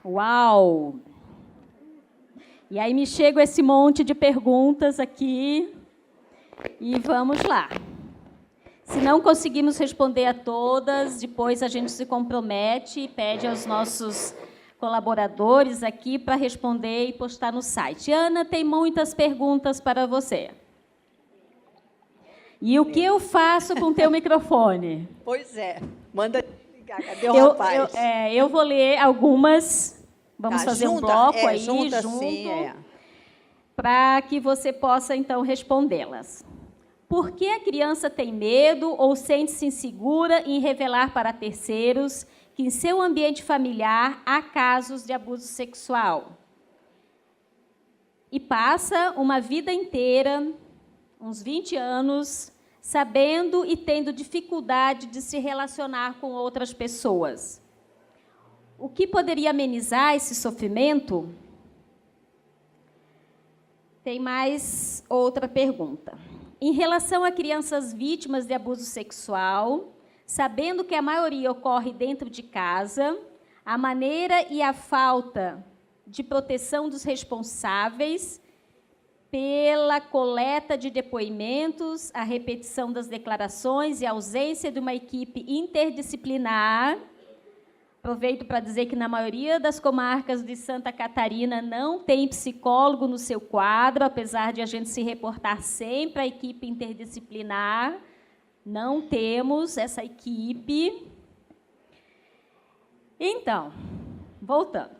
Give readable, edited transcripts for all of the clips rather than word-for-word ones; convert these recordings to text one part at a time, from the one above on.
Uau! E aí me chega esse monte de perguntas aqui e vamos lá. Se não conseguimos responder a todas, depois a gente se compromete e pede aos nossos colaboradores aqui para responder e postar no site. Ana, tem muitas perguntas para você. E o que eu faço com o teu microfone? Pois é, manda ligar, cadê o rapaz? Eu vou ler algumas, vamos fazer um bloco aí, junto, assim, para que você possa, então, respondê-las. Por que a criança tem medo ou sente-se insegura em revelar para terceiros que em seu ambiente familiar há casos de abuso sexual? E passa uma vida inteira, uns 20 anos, sabendo e tendo dificuldade de se relacionar com outras pessoas. O que poderia amenizar esse sofrimento? Tem mais outra pergunta. Em relação a crianças vítimas de abuso sexual, sabendo que a maioria ocorre dentro de casa, a maneira e a falta de proteção dos responsáveis pela coleta de depoimentos, a repetição das declarações e a ausência de uma equipe interdisciplinar. Aproveito para dizer que, na maioria das comarcas de Santa Catarina, não tem psicólogo no seu quadro, apesar de a gente se reportar sempre à equipe interdisciplinar. Não temos essa equipe. Então, voltando.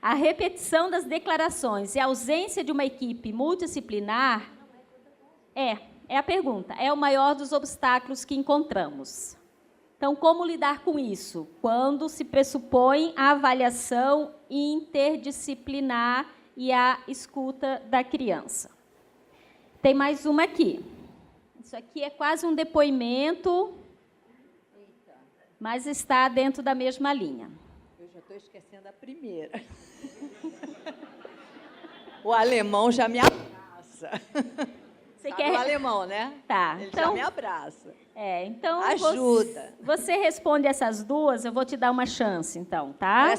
A repetição das declarações e a ausência de uma equipe multidisciplinar é a pergunta, é o maior dos obstáculos que encontramos. Então, como lidar com isso? Quando se pressupõe a avaliação interdisciplinar e a escuta da criança. Tem mais uma aqui. Isso aqui é quase um depoimento, mas está dentro da mesma linha. Eu já estou esquecendo a primeira. O alemão já me abraça. Você Sabe quer... o alemão, né? Tá. Ele então... já me abraça. Então... Ajuda. Você responde essas duas, eu vou te dar uma chance, então, tá?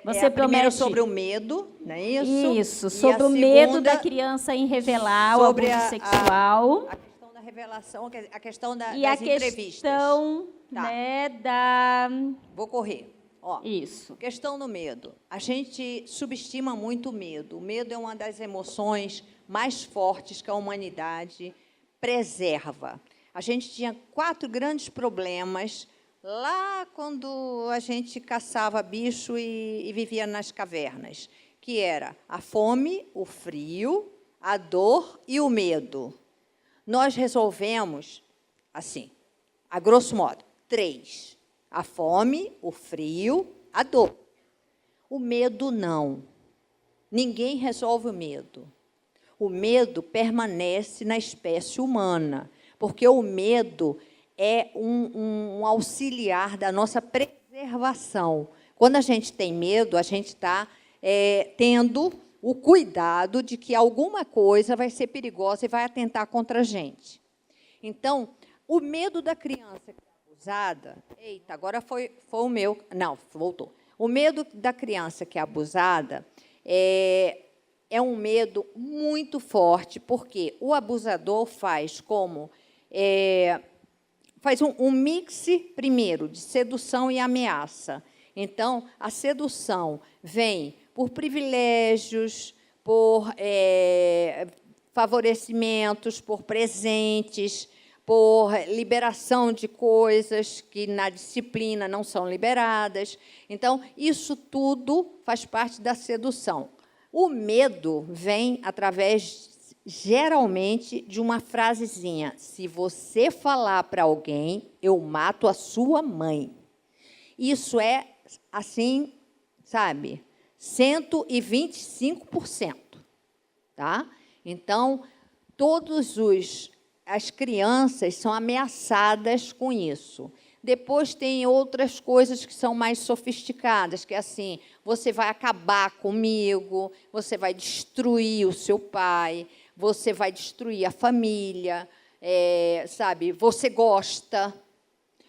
Você promete... sobre o medo, não é isso? Isso, sobre o medo da criança em revelar o abuso sexual. A questão da revelação, a questão das entrevistas. E a questão, da... Vou correr. Isso. Questão do medo. A gente subestima muito o medo. O medo é uma das emoções mais fortes que a humanidade preserva. A gente tinha 4 grandes problemas lá quando a gente caçava bicho e vivia nas cavernas, que era a fome, o frio, a dor e o medo. Nós resolvemos, assim, a grosso modo, 3. A fome, o frio, a dor. O medo, não. Ninguém resolve o medo. O medo permanece na espécie humana, porque o medo é um auxiliar da nossa preservação. Quando a gente tem medo, a gente está tendo o cuidado de que alguma coisa vai ser perigosa e vai atentar contra a gente. Então, o medo da criança abusada... Eita, agora foi o meu... Não, voltou. O medo da criança que é abusada é um medo muito forte, porque o abusador faz como... faz um mix, primeiro, de sedução e ameaça. Então, a sedução vem por privilégios, por favorecimentos, por presentes, por liberação de coisas que na disciplina não são liberadas. Então, isso tudo faz parte da sedução. O medo vem através, geralmente, de uma frasezinha: se você falar para alguém, eu mato a sua mãe. Isso é, assim, sabe, 125%. Tá? Então, as crianças são ameaçadas com isso. Depois tem outras coisas que são mais sofisticadas, que é assim: você vai acabar comigo, você vai destruir o seu pai, você vai destruir a família, sabe? Você gosta.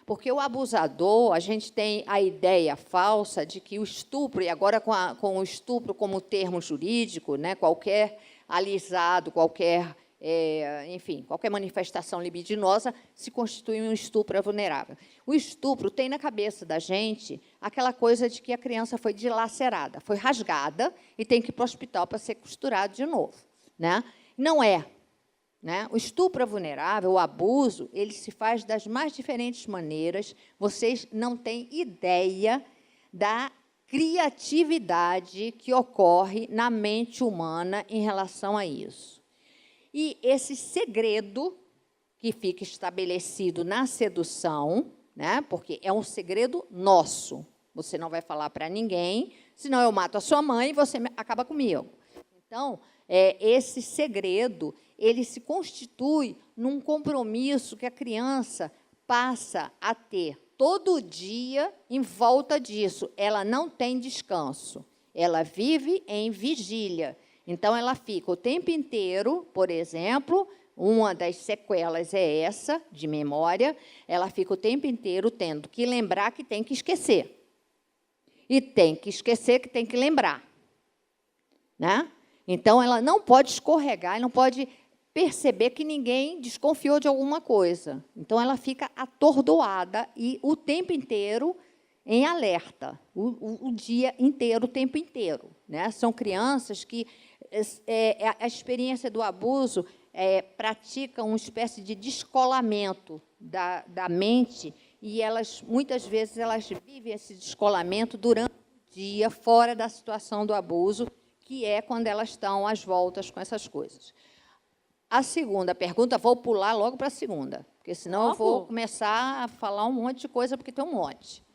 Porque o abusador, a gente tem a ideia falsa de que o estupro, e agora com o estupro como termo jurídico, né, qualquer alisado, qualquer, enfim, qualquer manifestação libidinosa se constitui um estupro vulnerável. O estupro tem na cabeça da gente aquela coisa de que a criança foi dilacerada, foi rasgada e tem que ir para o hospital para ser costurado de novo, né? Não é. Né? O estupro vulnerável, o abuso, ele se faz das mais diferentes maneiras. Vocês não têm ideia da criatividade que ocorre na mente humana em relação a isso. E esse segredo que fica estabelecido na sedução, né? Porque é um segredo nosso. Você não vai falar para ninguém, senão eu mato a sua mãe e você acaba comigo. Então, esse segredo, ele se constitui num compromisso que a criança passa a ter todo dia em volta disso. Ela não tem descanso, ela vive em vigília. Então, ela fica o tempo inteiro, por exemplo, uma das sequelas é essa, de memória, ela fica o tempo inteiro tendo que lembrar que tem que esquecer. E tem que esquecer que tem que lembrar. Né? Então, ela não pode escorregar, não pode perceber que ninguém desconfiou de alguma coisa. Então, ela fica atordoada e o tempo inteiro em alerta, o dia inteiro, o tempo inteiro. Né? São crianças que a experiência do abuso pratica uma espécie de descolamento da mente e muitas vezes, elas vivem esse descolamento durante o dia, fora da situação do abuso, que é quando elas estão às voltas com essas coisas. A segunda pergunta, vou pular logo para a segunda, porque senão eu vou começar a falar um monte de coisa, porque tem um monte.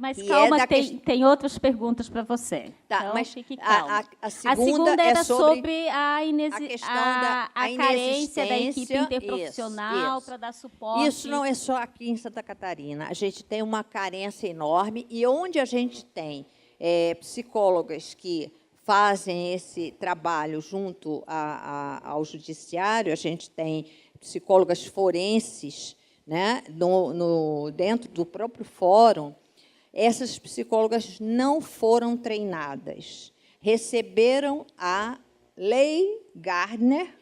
Mas calma, tem outras perguntas para você. Tá, então, mas fique calma. A segunda era sobre a questão da carência da equipe interprofissional para dar suporte. Isso não é só aqui em Santa Catarina. A gente tem uma carência enorme, e onde a gente tem psicólogas que fazem esse trabalho junto ao judiciário, a gente tem psicólogas forenses, né, dentro do próprio fórum. Essas psicólogas não foram treinadas, receberam a Lei Gardner,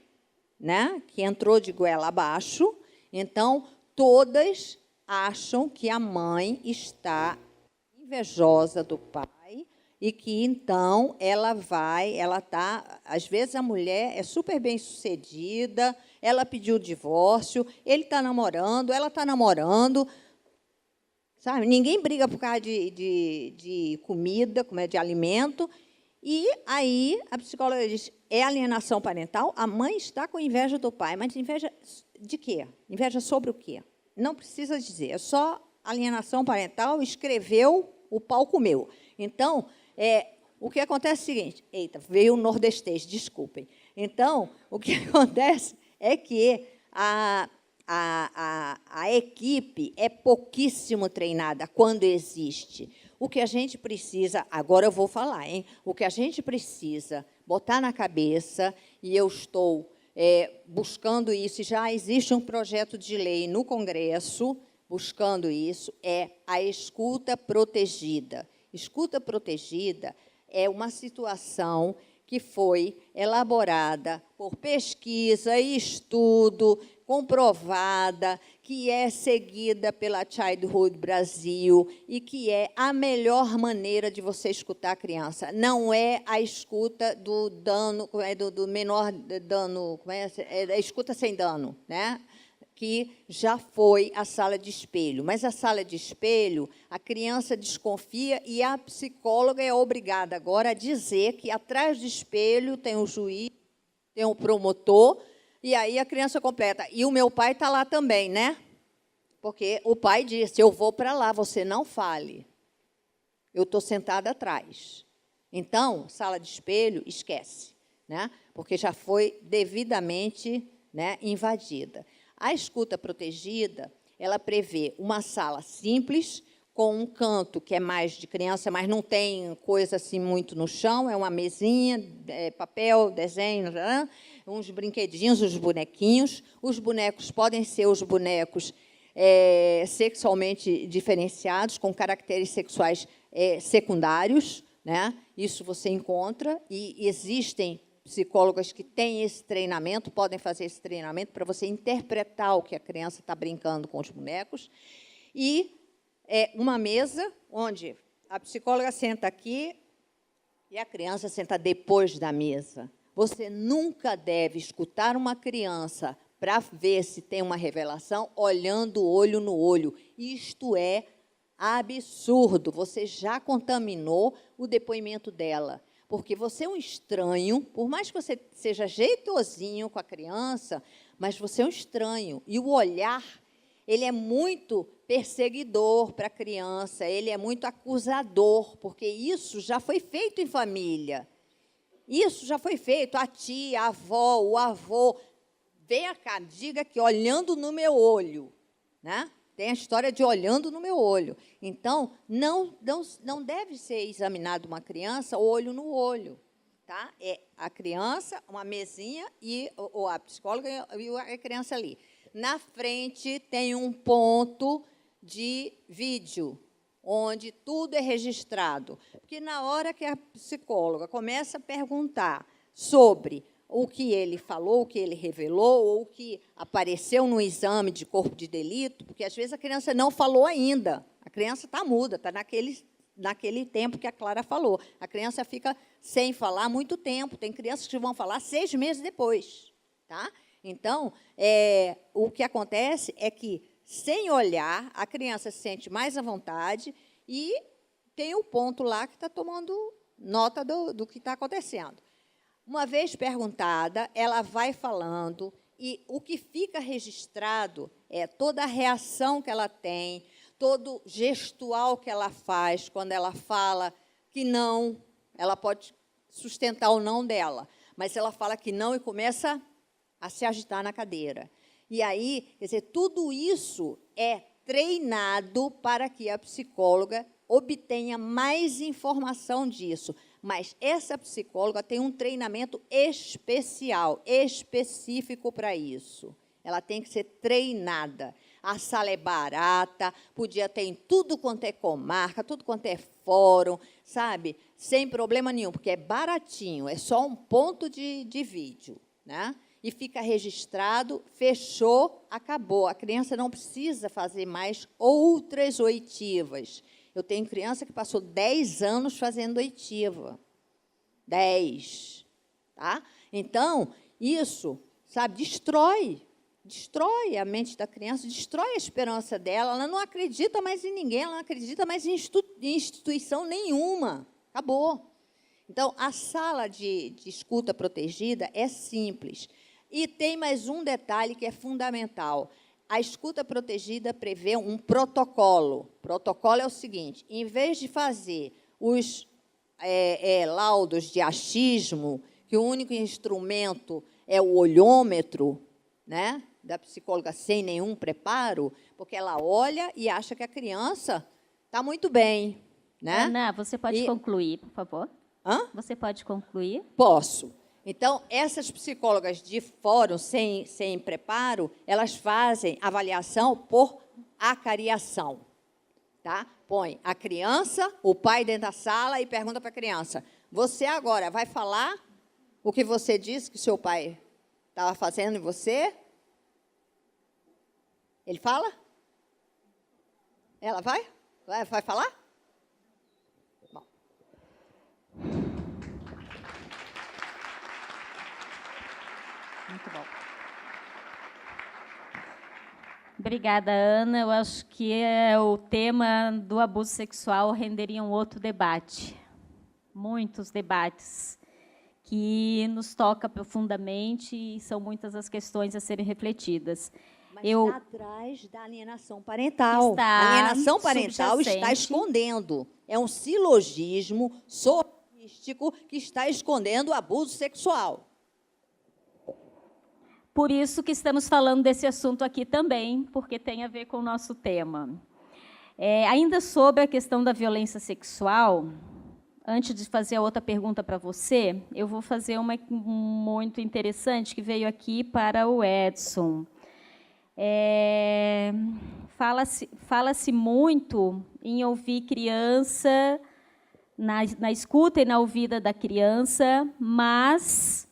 né, que entrou de goela abaixo, então todas acham que a mãe está invejosa do pai, e que, então, às vezes a mulher é super bem-sucedida, ela pediu o divórcio, ele está namorando, ela está namorando, sabe? Ninguém briga por causa de comida, de alimento, e aí a psicóloga diz, é alienação parental? A mãe está com inveja do pai, mas inveja de quê? Inveja sobre o quê? Não precisa dizer, é só alienação parental, escreveu, o pau comeu. Então, o que acontece é o seguinte, eita, veio o nordestês, desculpem. Então, o que acontece é que a equipe é pouquíssimo treinada quando existe. O que a gente precisa, agora eu vou falar, hein? O que a gente precisa botar na cabeça, e eu estou buscando isso, e já existe um projeto de lei no Congresso buscando isso, é a escuta protegida. Escuta protegida é uma situação que foi elaborada por pesquisa e estudo, comprovada, que é seguida pela Childhood Brasil e que é a melhor maneira de você escutar a criança. Não é a escuta do dano, do menor dano, é a escuta sem dano, né? Que já foi a sala de espelho. Mas a sala de espelho, a criança desconfia e a psicóloga é obrigada agora a dizer que atrás do espelho tem o juiz, tem o promotor, e aí a criança completa. E o meu pai está lá também, né? Porque o pai disse, eu vou para lá, você não fale. Eu estou sentada atrás. Então, sala de espelho, esquece, né? Porque já foi devidamente, né, invadida. A escuta protegida, ela prevê uma sala simples, com um canto que é mais de criança, mas não tem coisa assim muito no chão, é uma mesinha, papel, desenho, uns brinquedinhos, os bonequinhos. Os bonecos podem ser os bonecos sexualmente diferenciados, com caracteres sexuais secundários, né? Isso você encontra, e existem psicólogas que têm esse treinamento, podem fazer esse treinamento para você interpretar o que a criança está brincando com os bonecos. E uma mesa onde a psicóloga senta aqui e a criança senta depois da mesa. Você nunca deve escutar uma criança para ver se tem uma revelação olhando olho no olho. Isto é absurdo. Você já contaminou o depoimento dela. Porque você é um estranho, por mais que você seja jeitosinho com a criança, mas você é um estranho. E o olhar, ele é muito perseguidor para a criança, ele é muito acusador, porque isso já foi feito em família. Isso já foi feito. A tia, a avó, o avô. Venha cá, diga que olhando no meu olho, né? Tem a história de olhando no meu olho. Então, não deve ser examinado uma criança olho no olho. Tá? É a criança, uma mesinha, ou a psicóloga e a criança ali. Na frente tem um ponto de vídeo, onde tudo é registrado. Porque, na hora que a psicóloga começa a perguntar sobre o que ele falou, o que ele revelou, ou o que apareceu no exame de corpo de delito, porque, às vezes, a criança não falou ainda. A criança está muda, está naquele tempo que a Clara falou. A criança fica sem falar muito tempo. Tem crianças que vão falar 6 meses depois. Tá? Então, o que acontece é que, sem olhar, a criança se sente mais à vontade e tem o ponto lá que está tomando nota do que está acontecendo. Uma vez perguntada, ela vai falando, e o que fica registrado é toda a reação que ela tem, todo gestual que ela faz quando ela fala que não. Ela pode sustentar o não dela, mas ela fala que não e começa a se agitar na cadeira. E aí, quer dizer, tudo isso é treinado para que a psicóloga obtenha mais informação disso. Mas essa psicóloga tem um treinamento especial, específico para isso. Ela tem que ser treinada. A sala é barata, podia ter em tudo quanto é comarca, tudo quanto é fórum, sabe? Sem problema nenhum, porque é baratinho, é só um ponto de vídeo, né? E fica registrado, fechou, acabou. A criança não precisa fazer mais outras oitivas. Eu tenho criança que passou 10 anos fazendo oitiva. 10. Tá? Então, isso, sabe, destrói a mente da criança, destrói a esperança dela. Ela não acredita mais em ninguém, ela não acredita mais em instituição nenhuma. Acabou. Então, a sala de escuta protegida é simples. E tem mais um detalhe que é fundamental. A escuta protegida prevê um protocolo. O protocolo é o seguinte: em vez de fazer os laudos de achismo, que o único instrumento é o olhômetro, né, da psicóloga sem nenhum preparo, porque ela olha e acha que a criança está muito bem. Né? Ana, você pode concluir, por favor? Hã? Você pode concluir? Posso. Então, essas psicólogas de fórum sem preparo, elas fazem avaliação por acariação. Tá? Põe a criança, o pai dentro da sala e pergunta para a criança: você agora vai falar o que você disse que seu pai estava fazendo em você? Ele fala? Ela vai? Vai falar? Bom. Muito bom. Obrigada, Ana. Eu acho que o tema do abuso sexual renderia um outro debate. Muitos debates que nos toca profundamente e são muitas as questões a serem refletidas. Mas está atrás da alienação parental. A alienação parental está escondendo. É um silogismo sofístico que está escondendo o abuso sexual. Por isso que estamos falando desse assunto aqui também, porque tem a ver com o nosso tema. Ainda sobre a questão da violência sexual, antes de fazer a outra pergunta para você, eu vou fazer uma muito interessante que veio aqui para o Edson. fala-se muito em ouvir criança, na escuta e na ouvida da criança, mas,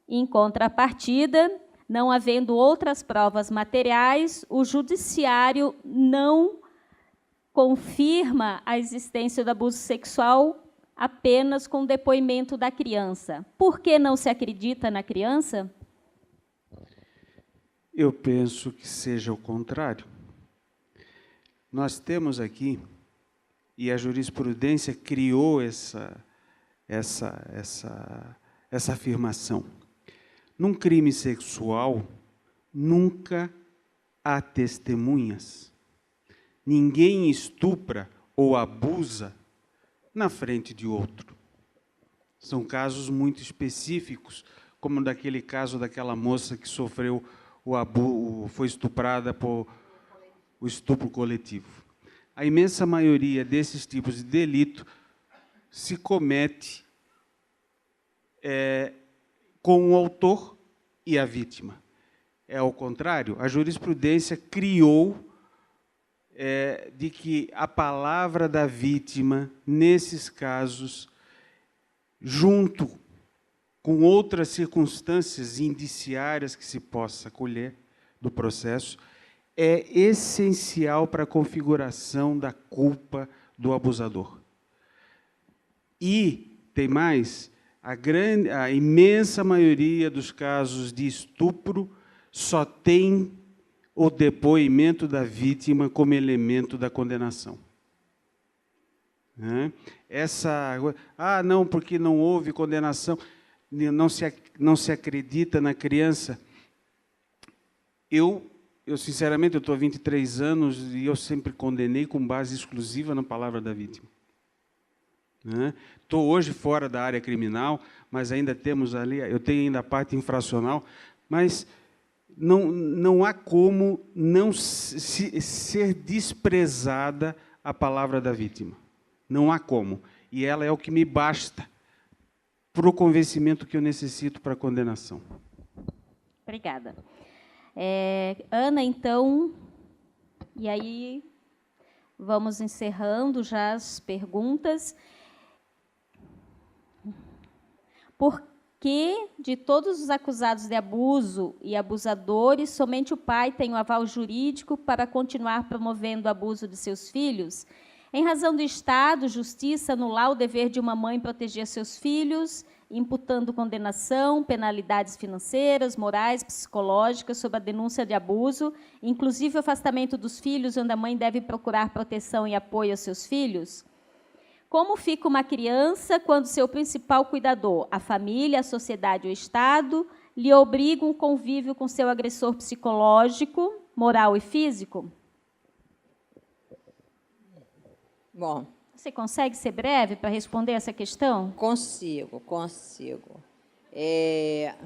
em contrapartida, não havendo outras provas materiais, o judiciário não confirma a existência do abuso sexual apenas com o depoimento da criança. Por que não se acredita na criança? Eu penso que seja o contrário. Nós temos aqui, e a jurisprudência criou essa afirmação. Num crime sexual, nunca há testemunhas. Ninguém estupra ou abusa na frente de outro. São casos muito específicos, como daquele caso daquela moça que sofreu o abuso, foi estuprada por o estupro coletivo. A imensa maioria desses tipos de delito se comete com o autor e a vítima. É ao contrário, a jurisprudência criou de que a palavra da vítima, nesses casos, junto com outras circunstâncias indiciárias que se possa colher do processo, é essencial para a configuração da culpa do abusador. E, tem mais, a imensa maioria dos casos de estupro só tem o depoimento da vítima como elemento da condenação. Não, porque não houve condenação, não se acredita na criança. Eu sinceramente, eu estou há 23 anos e eu sempre condenei com base exclusiva na palavra da vítima. Estou hoje fora da área criminal, mas ainda temos ali, eu tenho ainda a parte infracional, mas não há como não ser desprezada a palavra da vítima. Não há como. E ela é o que me basta para o convencimento que eu necessito para a condenação. Obrigada. Ana, então, e aí vamos encerrando já as perguntas. Por que, de todos os acusados de abuso e abusadores, somente o pai tem o aval jurídico para continuar promovendo o abuso de seus filhos? Em razão do Estado, justiça, anular o dever de uma mãe proteger seus filhos, imputando condenação, penalidades financeiras, morais, psicológicas sobre a denúncia de abuso, inclusive o afastamento dos filhos, onde a mãe deve procurar proteção e apoio aos seus filhos? Como fica uma criança quando seu principal cuidador, a família, a sociedade ou o Estado, lhe obriga um convívio com seu agressor psicológico, moral e físico? Bom, você consegue ser breve para responder essa questão? Consigo.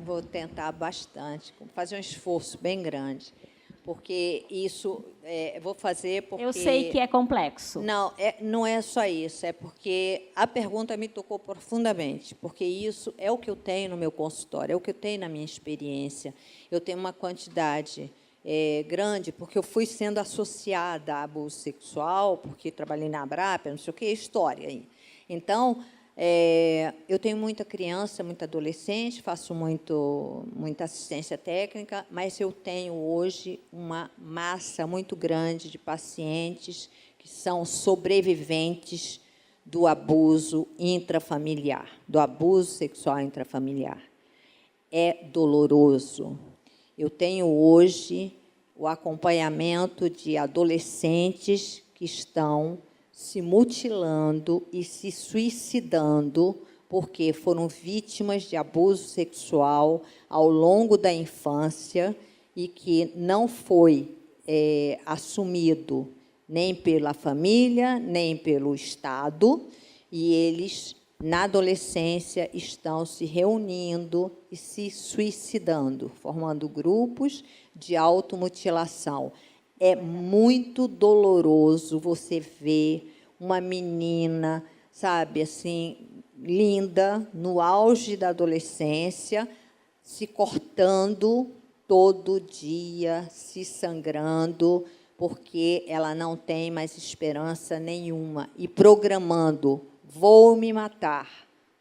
Vou tentar bastante, fazer um esforço bem grande, porque isso vou fazer porque... Eu sei que é complexo. Não é só isso, é porque a pergunta me tocou profundamente, porque isso é o que eu tenho no meu consultório, é o que eu tenho na minha experiência. Eu tenho uma quantidade grande, porque eu fui sendo associada a abuso sexual, porque trabalhei na Abrap, não sei o que, história aí. Então, eu tenho muita criança, muita adolescente, faço muita assistência técnica, mas eu tenho hoje uma massa muito grande de pacientes que são sobreviventes do abuso intrafamiliar, do abuso sexual intrafamiliar. É doloroso. Eu tenho hoje o acompanhamento de adolescentes que estão se mutilando e se suicidando porque foram vítimas de abuso sexual ao longo da infância e que não foi assumido nem pela família, nem pelo Estado, e eles, na adolescência, estão se reunindo e se suicidando, formando grupos de automutilação. É muito doloroso você ver uma menina, sabe, assim, linda, no auge da adolescência, se cortando todo dia, se sangrando, porque ela não tem mais esperança nenhuma. E programando, vou me matar,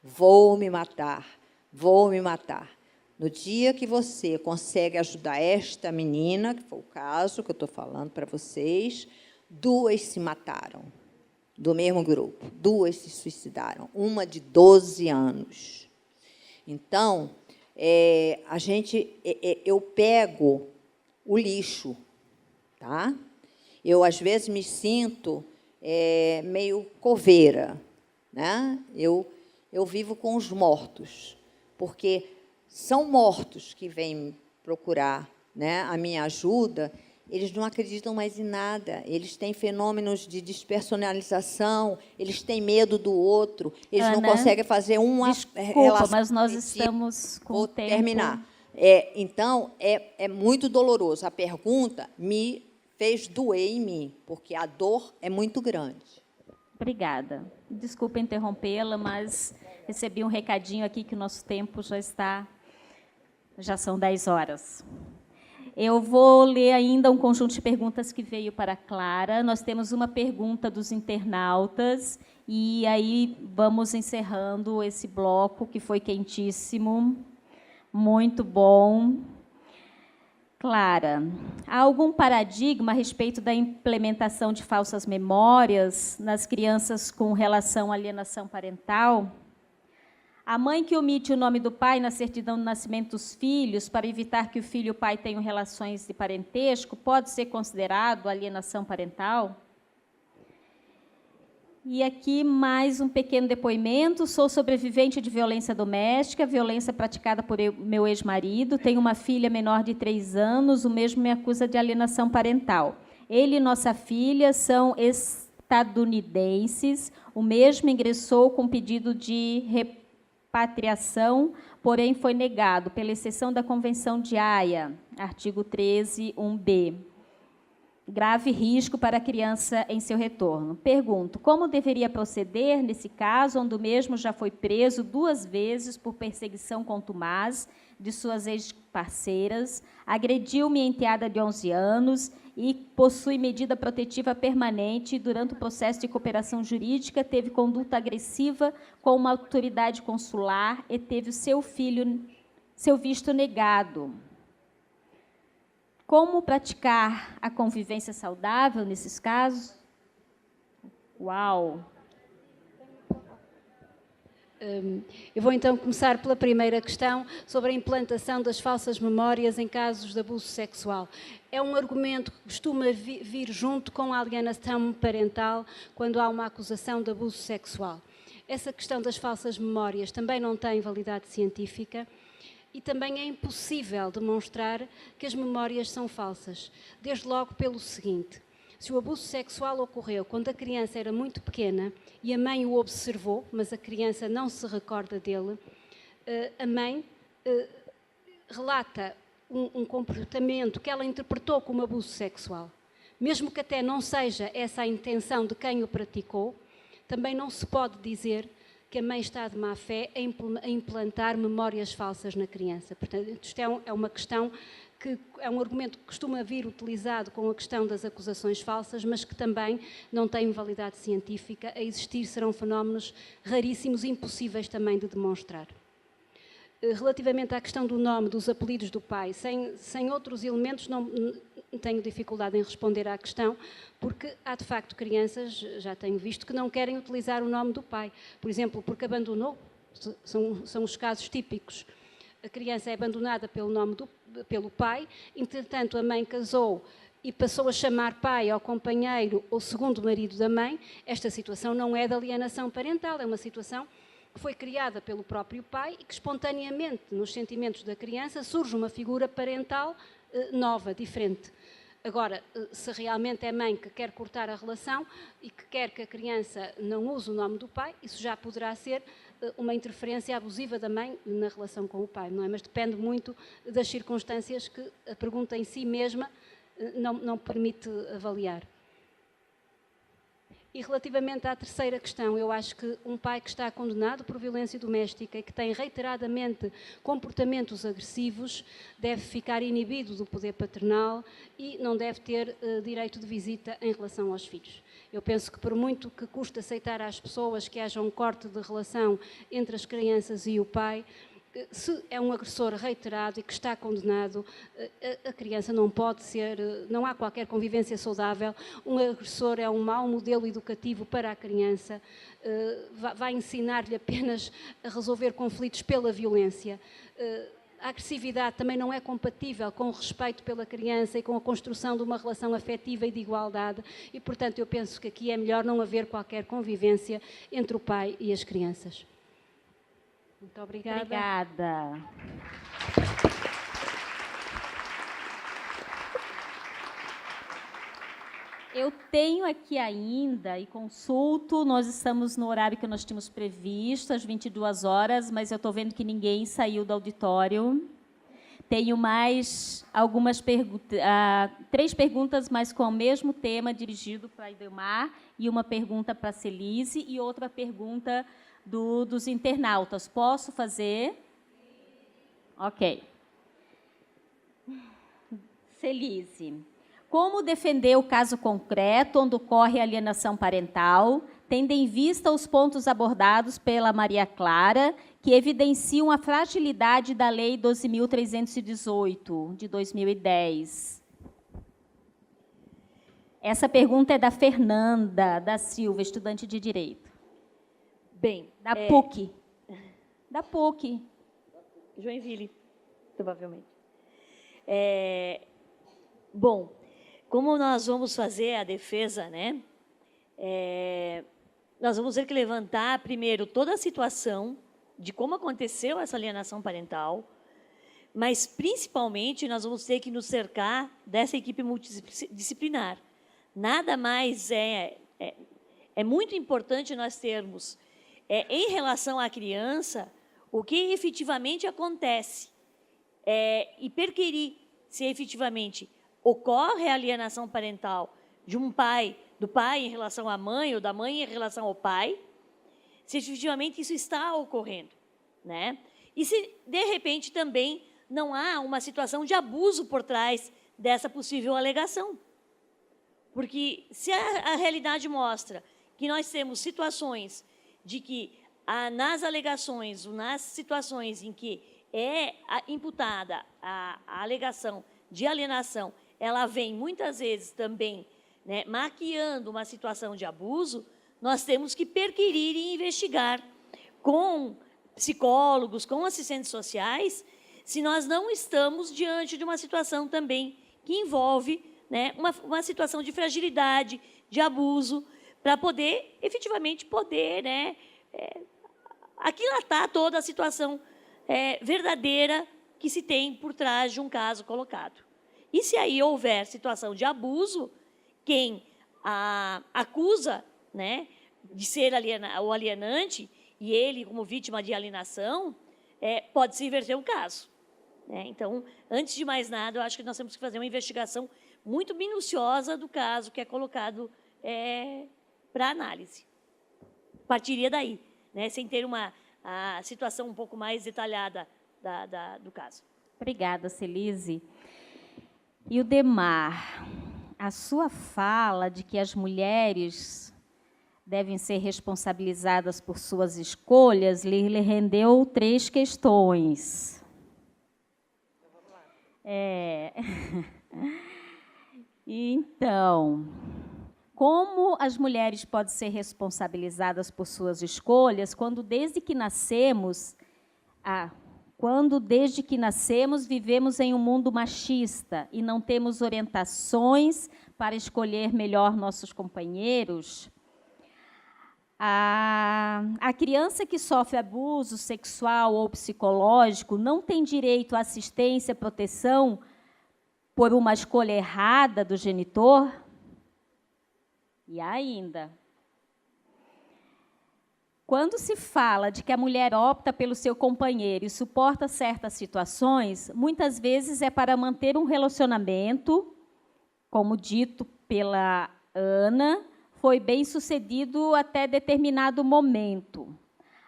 vou me matar, vou me matar. No dia que você consegue ajudar esta menina, que foi o caso que eu estou falando para vocês, 2 se mataram, do mesmo grupo. 2 se suicidaram, uma de 12 anos. Então, eu pego o lixo, tá? Eu, às vezes, me sinto meio coveira, né? Eu vivo com os mortos, porque são mortos que vêm procurar, né, a minha ajuda. Eles não acreditam mais em nada, eles têm fenômenos de despersonalização, eles têm medo do outro, eles Ana, não conseguem fazer uma relação. Mas nós estamos com o tempo. Vou terminar. Então, é muito doloroso. A pergunta me fez doer em mim, porque a dor é muito grande. Obrigada. Desculpa interrompê-la, mas recebi um recadinho aqui que o nosso tempo já são 10 horas. Eu vou ler ainda um conjunto de perguntas que veio para a Clara. Nós temos uma pergunta dos internautas e aí vamos encerrando esse bloco, que foi quentíssimo, muito bom. Clara, há algum paradigma a respeito da implementação de falsas memórias nas crianças com relação à alienação parental? A mãe que omite o nome do pai na certidão de nascimento dos filhos para evitar que o filho e o pai tenham relações de parentesco pode ser considerado alienação parental? E aqui mais um pequeno depoimento. Sou sobrevivente de violência doméstica, violência praticada por meu ex-marido. Tenho uma filha menor de 3 anos, o mesmo me acusa de alienação parental. Ele e nossa filha são estadunidenses. O mesmo ingressou com pedido de repatriação, porém foi negado, pela exceção da Convenção de Haia, artigo 13, 1b. Grave risco para a criança em seu retorno. Pergunto, como deveria proceder nesse caso, onde o mesmo já foi preso 2 vezes por perseguição contumaz de suas ex-parceiras, agrediu minha enteada de 11 anos e possui medida protetiva permanente e, durante o processo de cooperação jurídica, teve conduta agressiva com uma autoridade consular e teve o seu visto negado. Como praticar a convivência saudável nesses casos? Uau! Eu vou, então, começar pela primeira questão, sobre a implantação das falsas memórias em casos de abuso sexual. É um argumento que costuma vir junto com a alienação parental quando há uma acusação de abuso sexual. Essa questão das falsas memórias também não tem validade científica, e também é impossível demonstrar que as memórias são falsas, desde logo pelo seguinte: se o abuso sexual ocorreu quando a criança era muito pequena e a mãe o observou, mas a criança não se recorda dele, a mãe relata um comportamento que ela interpretou como abuso sexual. Mesmo que até não seja essa a intenção de quem o praticou, também não se pode dizer que a mãe está de má fé a implantar memórias falsas na criança. Portanto, isto é uma questão que é um argumento que costuma vir utilizado com a questão das acusações falsas, mas que também não tem validade científica. A existir serão fenómenos raríssimos e impossíveis também de demonstrar. Relativamente à questão do nome, dos apelidos do pai, sem outros elementos, não tenho dificuldade em responder à questão, porque há de facto crianças, já tenho visto, que não querem utilizar o nome do pai. Por exemplo, porque abandonou, são os casos típicos. A criança é abandonada pelo pai, entretanto a mãe casou e passou a chamar pai ao companheiro ou segundo marido da mãe. Esta situação não é de alienação parental, é uma situação que foi criada pelo próprio pai e que espontaneamente, nos sentimentos da criança, surge uma figura parental nova, diferente. Agora, se realmente é a mãe que quer cortar a relação e que quer que a criança não use o nome do pai, isso já poderá ser uma interferência abusiva da mãe na relação com o pai, não é? Mas depende muito das circunstâncias que a pergunta em si mesma não permite avaliar. E relativamente à terceira questão, eu acho que um pai que está condenado por violência doméstica e que tem reiteradamente comportamentos agressivos deve ficar inibido do poder paternal e não deve ter direito de visita em relação aos filhos. Eu penso que, por muito que custe aceitar às pessoas que haja um corte de relação entre as crianças e o pai, se é um agressor reiterado e que está condenado, a criança não pode ser, não há qualquer convivência saudável. Um agressor é um mau modelo educativo para a criança, vai ensinar-lhe apenas a resolver conflitos pela violência. A agressividade também não é compatível com o respeito pela criança e com a construção de uma relação afetiva e de igualdade e, portanto, eu penso que aqui é melhor não haver qualquer convivência entre o pai e as crianças. Muito obrigada. Obrigada. Eu tenho aqui ainda, e consulto, nós estamos no horário que nós tínhamos previsto, às 22 horas, mas eu estou vendo que ninguém saiu do auditório. Tenho mais algumas perguntas, 3 perguntas, mas com o mesmo tema, dirigido para a Idemar, e uma pergunta para a Celise, e outra pergunta dos internautas. Posso fazer? Ok. Celise, como defender o caso concreto onde ocorre alienação parental, tendo em vista os pontos abordados pela Maria Clara, que evidenciam a fragilidade da Lei 12.318, de 2010? Essa pergunta é da Fernanda da Silva, estudante de Direito. Bem, Da PUC. Da PUC. Joinville, provavelmente. Bom, como nós vamos fazer a defesa, né? Nós vamos ter que levantar, primeiro, toda a situação de como aconteceu essa alienação parental, mas, principalmente, nós vamos ter que nos cercar dessa equipe multidisciplinar. Nada mais é muito importante nós termos, em relação à criança, o que efetivamente acontece e perquirir se efetivamente ocorre a alienação parental de um pai, do pai em relação à mãe ou da mãe em relação ao pai, se efetivamente isso está ocorrendo, né? E se, de repente, também não há uma situação de abuso por trás dessa possível alegação. Porque se a realidade mostra que nós temos situações de que, nas alegações, nas situações em que é imputada a alegação de alienação, ela vem muitas vezes também, né, maquiando uma situação de abuso, nós temos que perquirir e investigar com psicólogos, com assistentes sociais, se nós não estamos diante de uma situação também que envolve, né, uma situação de fragilidade, de abuso, para poder, efetivamente, né, aquilatar toda a situação verdadeira que se tem por trás de um caso colocado. E se aí houver situação de abuso, quem acusa, né, de ser o alienante, e ele, como vítima de alienação, pode-se inverter o caso. Né? Então, antes de mais nada, eu acho que nós temos que fazer uma investigação muito minuciosa do caso que é colocado para análise. Partiria daí, né, sem ter a situação um pouco mais detalhada do caso. Obrigada, Celise. E o Demar, a sua fala de que as mulheres devem ser responsabilizadas por suas escolhas lhe rendeu 3 questões. Então, como as mulheres podem ser responsabilizadas por suas escolhas quando desde que nascemos vivemos em um mundo machista e não temos orientações para escolher melhor nossos companheiros? A criança que sofre abuso sexual ou psicológico não tem direito à assistência e proteção por uma escolha errada do genitor? E ainda, quando se fala de que a mulher opta pelo seu companheiro e suporta certas situações, muitas vezes é para manter um relacionamento, como dito pela Ana, foi bem-sucedido até determinado momento.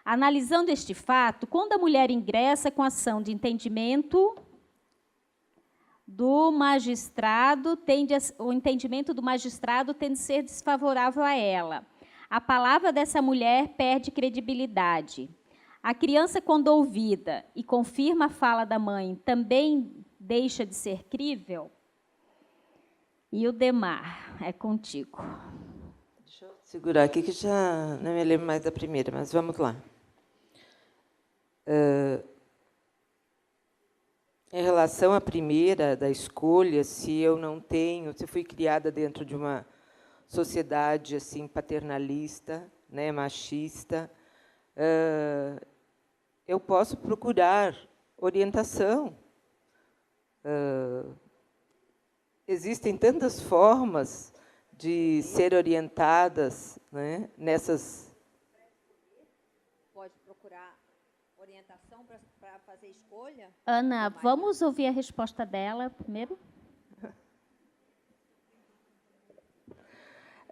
Analisando este fato, quando a mulher ingressa com ação de entendimento do magistrado, o entendimento do magistrado tende a ser desfavorável a ela. A palavra dessa mulher perde credibilidade. A criança, quando ouvida e confirma a fala da mãe, também deixa de ser crível? E o Demar, é contigo. Deixa eu segurar aqui, que já não me lembro mais da primeira, mas vamos lá. Em relação à primeira, da escolha, se eu não tenho, se fui criada dentro de uma sociedade assim paternalista, né, machista, eu posso procurar orientação. Existem tantas formas de ser orientadas, né, nessas... Pode procurar orientação para fazer escolha? Ana, vamos ouvir a resposta dela primeiro?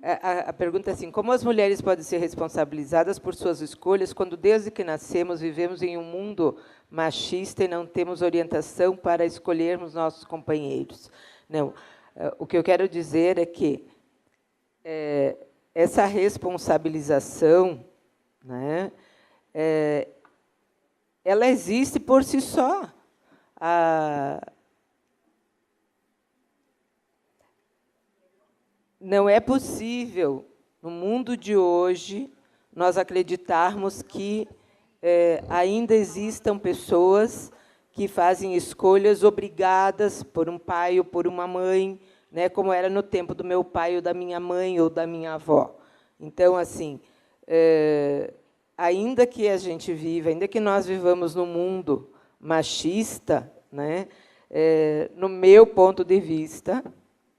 A pergunta é assim: como as mulheres podem ser responsabilizadas por suas escolhas quando, desde que nascemos, vivemos em um mundo machista e não temos orientação para escolhermos nossos companheiros? Não. O que eu quero dizer é que essa responsabilização, né, ela existe por si só. Não é possível, no mundo de hoje, nós acreditarmos que ainda existam pessoas que fazem escolhas obrigadas por um pai ou por uma mãe, né, como era no tempo do meu pai ou da minha mãe ou da minha avó. Então, assim, ainda que a gente viva, ainda que nós vivamos num mundo machista, né, no meu ponto de vista,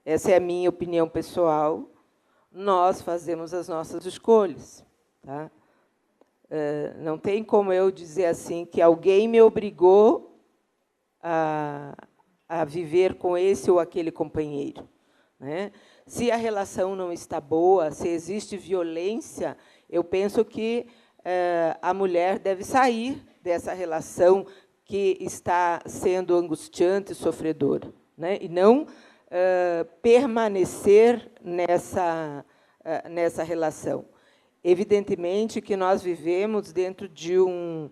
essa é a minha opinião pessoal, nós fazemos as nossas escolhas. Tá? Não tem como eu dizer assim que alguém me obrigou a viver com esse ou aquele companheiro. Né? Se a relação não está boa, se existe violência, eu penso que a mulher deve sair dessa relação que está sendo angustiante e sofredora, né? E não permanecer nessa relação. Evidentemente que nós vivemos dentro de um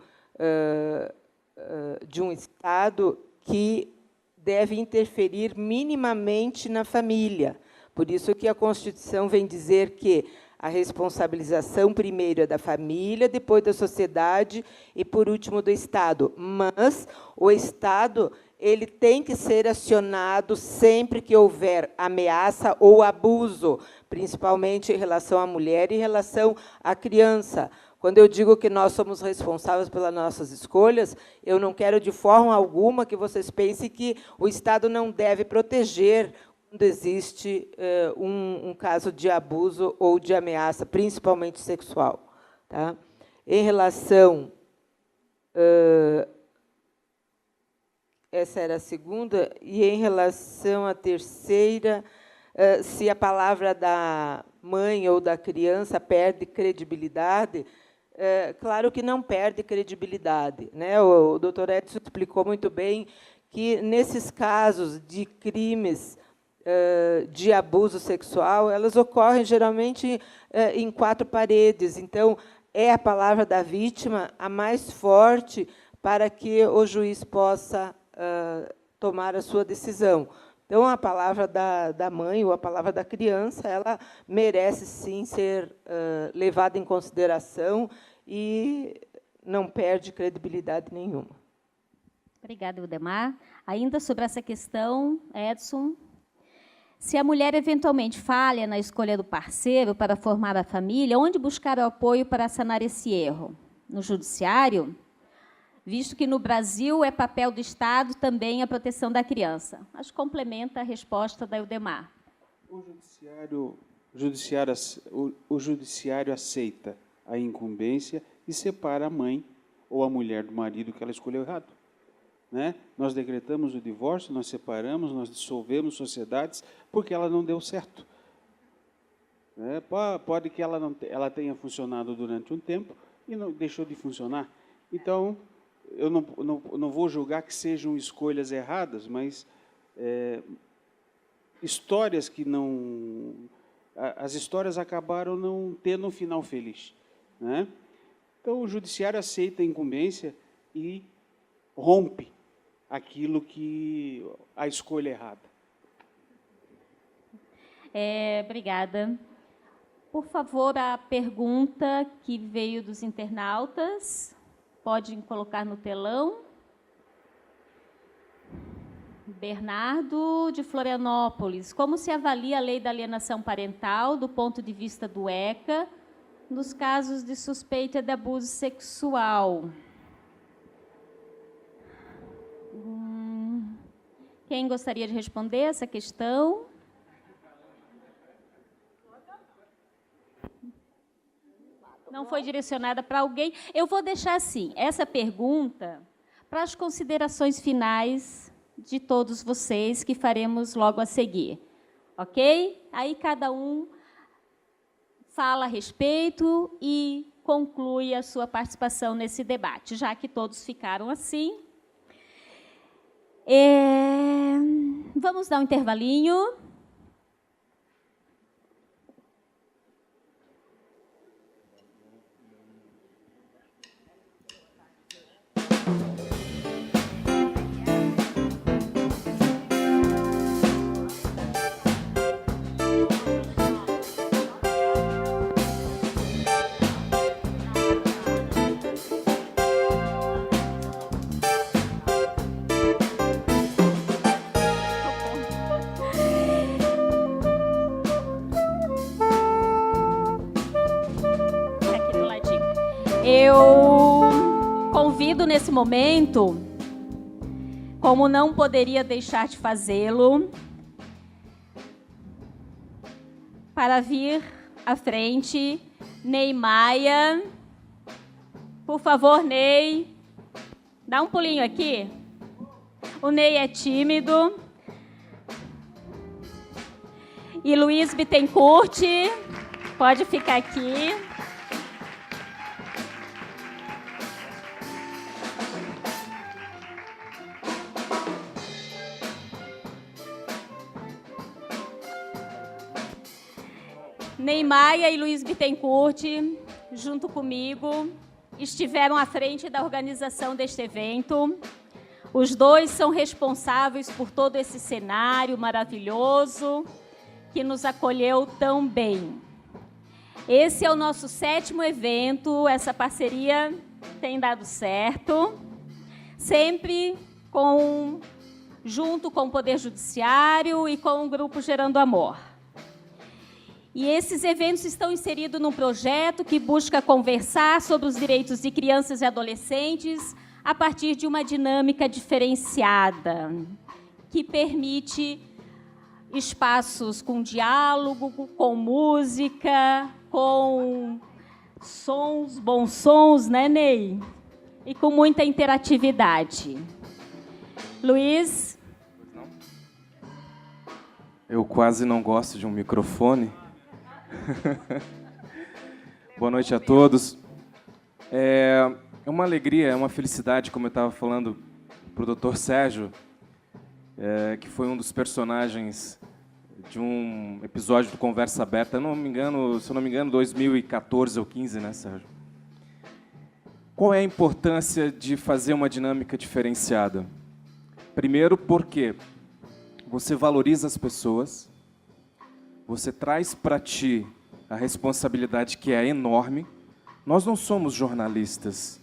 Estado que deve interferir minimamente na família. Por isso que a Constituição vem dizer que a responsabilização primeiro é da família, depois da sociedade e, por último, do Estado. Mas o Estado ele tem que ser acionado sempre que houver ameaça ou abuso, principalmente em relação à mulher e em relação à criança. Quando eu digo que nós somos responsáveis pelas nossas escolhas, eu não quero de forma alguma que vocês pensem que o Estado não deve proteger quando existe um caso de abuso ou de ameaça, principalmente sexual. Tá? Em relação... essa era a segunda. E, em relação à terceira, se a palavra da mãe ou da criança perde credibilidade, claro que não perde credibilidade. Né? O doutor Edson explicou muito bem que, nesses casos de crimes de abuso sexual, elas ocorrem, geralmente, em 4 paredes. Então, é a palavra da vítima a mais forte para que o juiz possa tomar a sua decisão. Então, a palavra da mãe ou a palavra da criança, ela merece, sim, ser levada em consideração e não perde credibilidade nenhuma. Obrigada, Ildemar. Ainda sobre essa questão, Edson, se a mulher eventualmente falha na escolha do parceiro para formar a família, onde buscar o apoio para sanar esse erro? No judiciário? Visto que no Brasil é papel do Estado também a proteção da criança. Mas complementa a resposta da Ildemar. O judiciário aceita a incumbência e separa a mãe ou a mulher do marido que ela escolheu errado. Né? Nós decretamos o divórcio, nós separamos, nós dissolvemos sociedades porque ela não deu certo. né? Pode que ela tenha funcionado durante um tempo e não deixou de funcionar. Então, eu não vou julgar que sejam escolhas erradas, mas histórias que não... As histórias acabaram não tendo um final feliz, né? Então, o judiciário aceita a incumbência e rompe aquilo que a escolha errada. Obrigada. Por favor, a pergunta que veio dos internautas, podem colocar no telão. Bernardo, de Florianópolis. Como se avalia a lei da alienação parental do ponto de vista do ECA nos casos de suspeita de abuso sexual? Quem gostaria de responder essa questão? Não foi direcionada para alguém. Eu vou deixar assim, essa pergunta para as considerações finais de todos vocês, que faremos logo a seguir. Ok? Aí cada um fala a respeito e conclui a sua participação nesse debate, já que todos ficaram assim. Vamos dar um intervalinho. Eu convido nesse momento, como não poderia deixar de fazê-lo, para vir à frente, Ney Maia. Por favor, Ney, dá um pulinho aqui. O Ney é tímido. E Luiz Bittencourt, pode ficar aqui. Ney Maia e Luiz Bittencourt, junto comigo, estiveram à frente da organização deste evento. Os dois são responsáveis por todo esse cenário maravilhoso que nos acolheu tão bem. Esse é o nosso 7º evento, essa parceria tem dado certo, sempre junto com o Poder Judiciário e com o Grupo Gerando Amor. E esses eventos estão inseridos num projeto que busca conversar sobre os direitos de crianças e adolescentes a partir de uma dinâmica diferenciada, que permite espaços com diálogo, com música, com sons, bons sons, né, Ney? E com muita interatividade. Luiz? Eu quase não gosto de um microfone. Boa noite a todos. É uma alegria, é uma felicidade, como eu estava falando para o Dr. Sérgio, que foi um dos personagens de um episódio do Conversa Aberta, se eu não me engano, 2014 ou 15, né, Sérgio? Qual é a importância de fazer uma dinâmica diferenciada? Primeiro, porque você valoriza as pessoas, você traz para ti a responsabilidade que é enorme. Nós não somos jornalistas.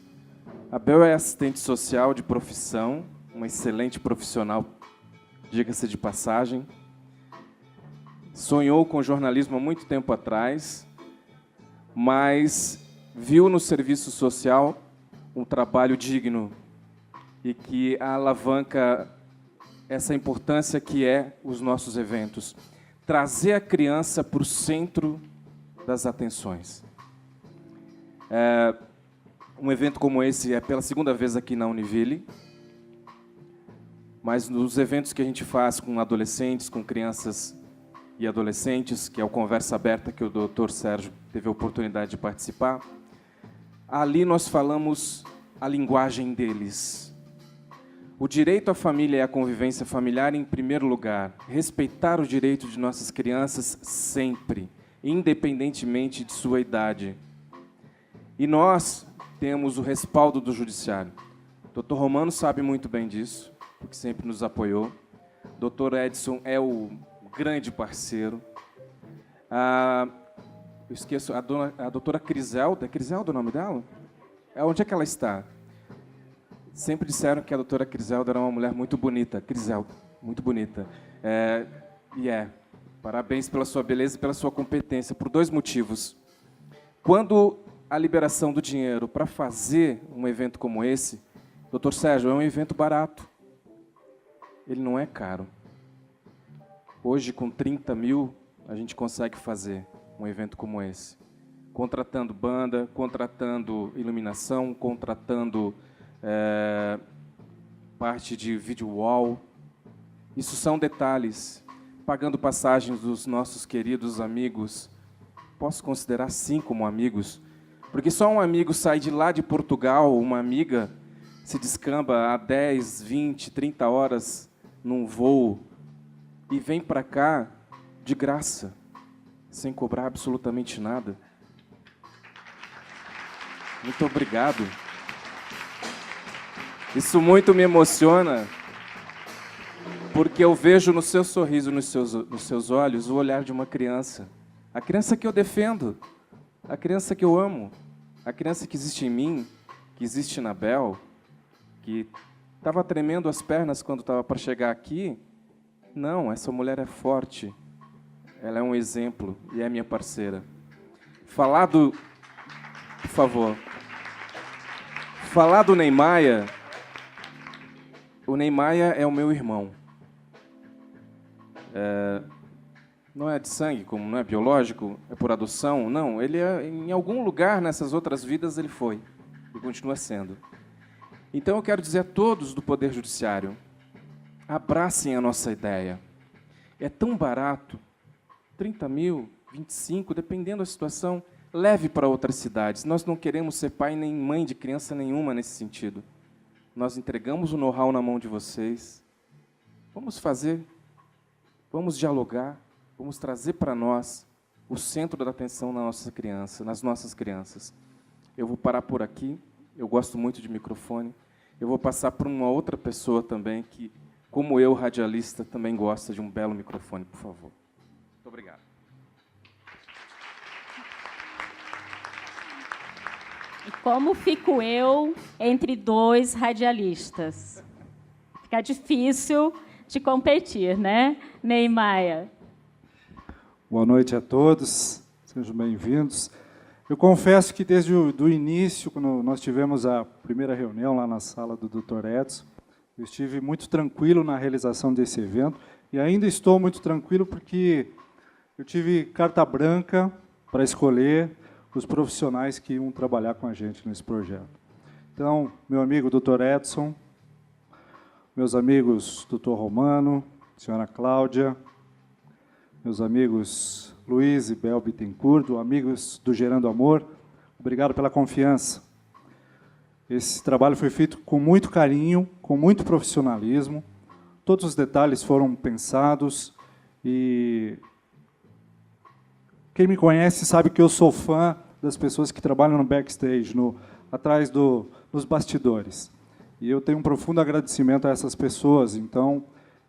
A Bel é assistente social de profissão, uma excelente profissional, diga-se de passagem. Sonhou com jornalismo há muito tempo atrás, mas viu no serviço social um trabalho digno e que alavanca essa importância que é os nossos eventos. Trazer a criança para o centro das atenções. Um evento como esse é pela 2ª vez aqui na Univille, mas nos eventos que a gente faz com adolescentes, com crianças e adolescentes, que é o Conversa Aberta, que o Dr. Sérgio teve a oportunidade de participar. Ali nós falamos a linguagem deles. O direito à família e à convivência familiar em primeiro lugar. Respeitar o direito de nossas crianças sempre, independentemente de sua idade. E nós temos o respaldo do Judiciário. O Dr. Romano sabe muito bem disso, porque sempre nos apoiou. O Dr. Edson é o grande parceiro. Eu esqueço, a doutora Criselda, é Criselda o nome dela? Onde é que ela está? Sempre disseram que a doutora Criselda era uma mulher muito bonita. Criselda, muito bonita. Parabéns pela sua beleza e pela sua competência, por 2 motivos. Quando a liberação do dinheiro para fazer um evento como esse, Dr. Sérgio, é um evento barato. Ele não é caro. Hoje, com 30 mil, a gente consegue fazer um evento como esse. Contratando banda, contratando iluminação, contratando parte de video wall. Isso são detalhes. Pagando passagens dos nossos queridos amigos. Posso considerar, sim, como amigos. Porque só um amigo sai de lá de Portugal, uma amiga se descamba a 10, 20, 30 horas num voo e vem para cá de graça, sem cobrar absolutamente nada. Muito obrigado. Isso muito me emociona, porque eu vejo no seu sorriso, nos seus olhos, o olhar de uma criança. A criança que eu defendo, a criança que eu amo, a criança que existe em mim, que existe na Bel, que estava tremendo as pernas quando estava para chegar aqui. Não, essa mulher é forte, ela é um exemplo e é minha parceira. Por favor, falar do Neymaia, o Neymaia é o meu irmão. Não é de sangue, como não é biológico, é por adoção, não. Ele em algum lugar nessas outras vidas ele foi e continua sendo. Então eu quero dizer a todos do Poder Judiciário, abracem a nossa ideia. É tão barato, 30 mil, 25, dependendo da situação, leve para outras cidades. Nós não queremos ser pai nem mãe de criança nenhuma nesse sentido. Nós entregamos o know-how na mão de vocês. Vamos fazer, vamos dialogar, vamos trazer para nós o centro da atenção nas nossas crianças. Eu vou parar por aqui, eu gosto muito de microfone. Eu vou passar para uma outra pessoa também que, como eu, radialista, também gosta de um belo microfone, por favor. Muito obrigado. E como fico eu entre 2 radialistas? Fica difícil de competir, né, Neymaia? Boa noite a todos, sejam bem-vindos. Eu confesso que desde o início, quando nós tivemos a primeira reunião lá na sala do Dr. Edson, eu estive muito tranquilo na realização desse evento e ainda estou muito tranquilo porque eu tive carta branca para escolher os profissionais que iam trabalhar com a gente nesse projeto. Então, meu amigo Dr. Edson, meus amigos Dr. Romano, senhora Cláudia, meus amigos Luiz e Bel Bittencourt, amigos do Gerando Amor, obrigado pela confiança. Esse trabalho foi feito com muito carinho, com muito profissionalismo, todos os detalhes foram pensados e quem me conhece sabe que eu sou fã das pessoas que trabalham no backstage, atrás dos bastidores. E eu tenho um profundo agradecimento a essas pessoas, então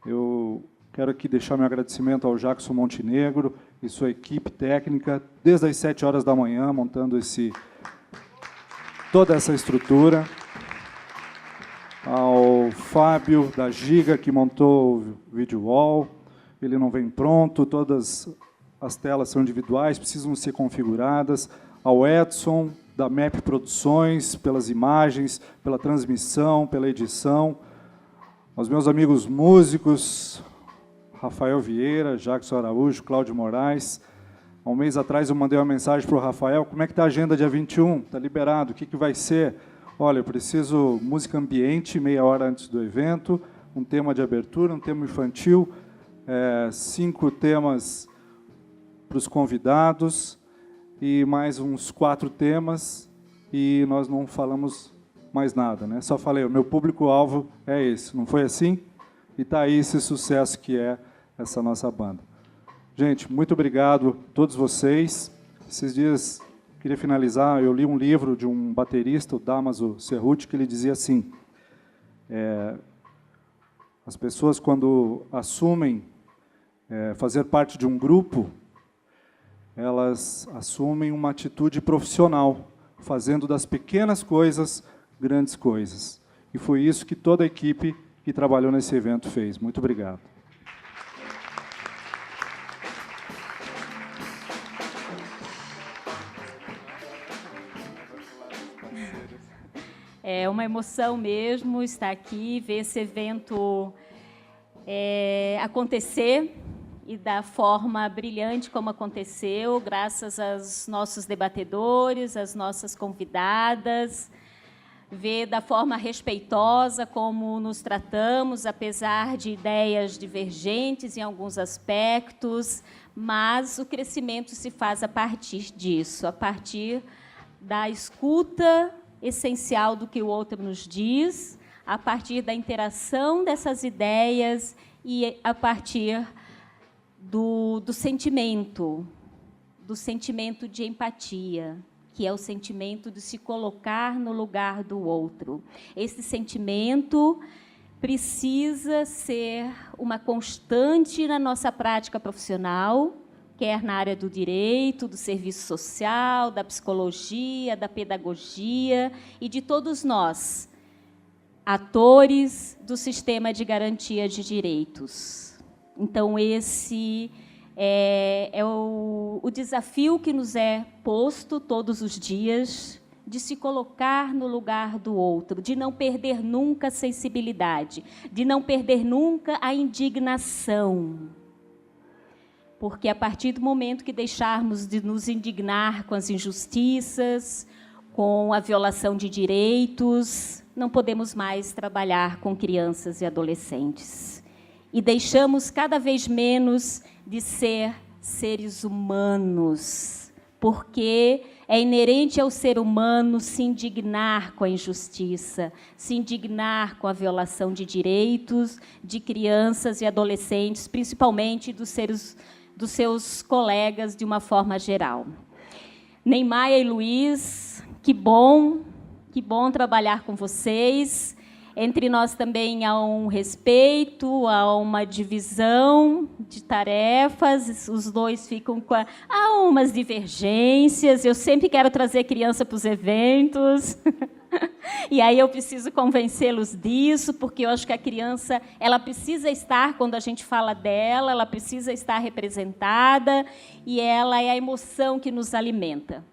eu quero aqui deixar meu agradecimento ao Jackson Montenegro e sua equipe técnica, desde as 7 horas da manhã, montando toda essa estrutura. Ao Fábio, da Giga, que montou o video wall. Ele não vem pronto, todas as telas são individuais, precisam ser configuradas. Ao Edson, da MEP Produções, pelas imagens, pela transmissão, pela edição. Aos meus amigos músicos, Rafael Vieira, Jackson Araújo, Cláudio Moraes. Há um mês atrás eu mandei uma mensagem para o Rafael, como é que está a agenda dia 21? Está liberado, o que vai ser? Olha, eu preciso música ambiente, meia hora antes do evento, um tema de abertura, um tema infantil, 5 temas para os convidados e mais uns 4 temas e nós não falamos mais nada, né? Só falei, o meu público-alvo é esse, não foi assim? E está aí esse sucesso que é essa nossa banda. Gente, muito obrigado a todos vocês. Esses dias, queria finalizar, eu li um livro de um baterista, o Damaso Cerruti, que ele dizia assim, as pessoas, quando assumem fazer parte de um grupo, elas assumem uma atitude profissional, fazendo das pequenas coisas grandes coisas. E foi isso que toda a equipe que trabalhou nesse evento fez. Muito obrigado. É uma emoção mesmo estar aqui, ver esse evento acontecer e da forma brilhante como aconteceu, graças aos nossos debatedores, às nossas convidadas, ver da forma respeitosa como nos tratamos, apesar de ideias divergentes em alguns aspectos, mas o crescimento se faz a partir disso, a partir da escuta essencial do que o outro nos diz, a partir da interação dessas ideias e a partir do sentimento de empatia, que é o sentimento de se colocar no lugar do outro. Esse sentimento precisa ser uma constante na nossa prática profissional, quer na área do direito, do serviço social, da psicologia, da pedagogia e de todos nós, atores do sistema de garantia de direitos. Então, esse é o desafio que nos é posto todos os dias, de se colocar no lugar do outro, de não perder nunca a sensibilidade, de não perder nunca a indignação. Porque, a partir do momento que deixarmos de nos indignar com as injustiças, com a violação de direitos, não podemos mais trabalhar com crianças e adolescentes. E deixamos cada vez menos de ser seres humanos, porque é inerente ao ser humano se indignar com a injustiça, se indignar com a violação de direitos de crianças e adolescentes, principalmente dos seus colegas de uma forma geral. Neymar e Luiz, que bom trabalhar com vocês. Entre nós também há um respeito, há uma divisão de tarefas, os dois ficam com há umas divergências, eu sempre quero trazer criança para os eventos, e aí eu preciso convencê-los disso, porque eu acho que a criança ela precisa estar, quando a gente fala dela, ela precisa estar representada, e ela é a emoção que nos alimenta.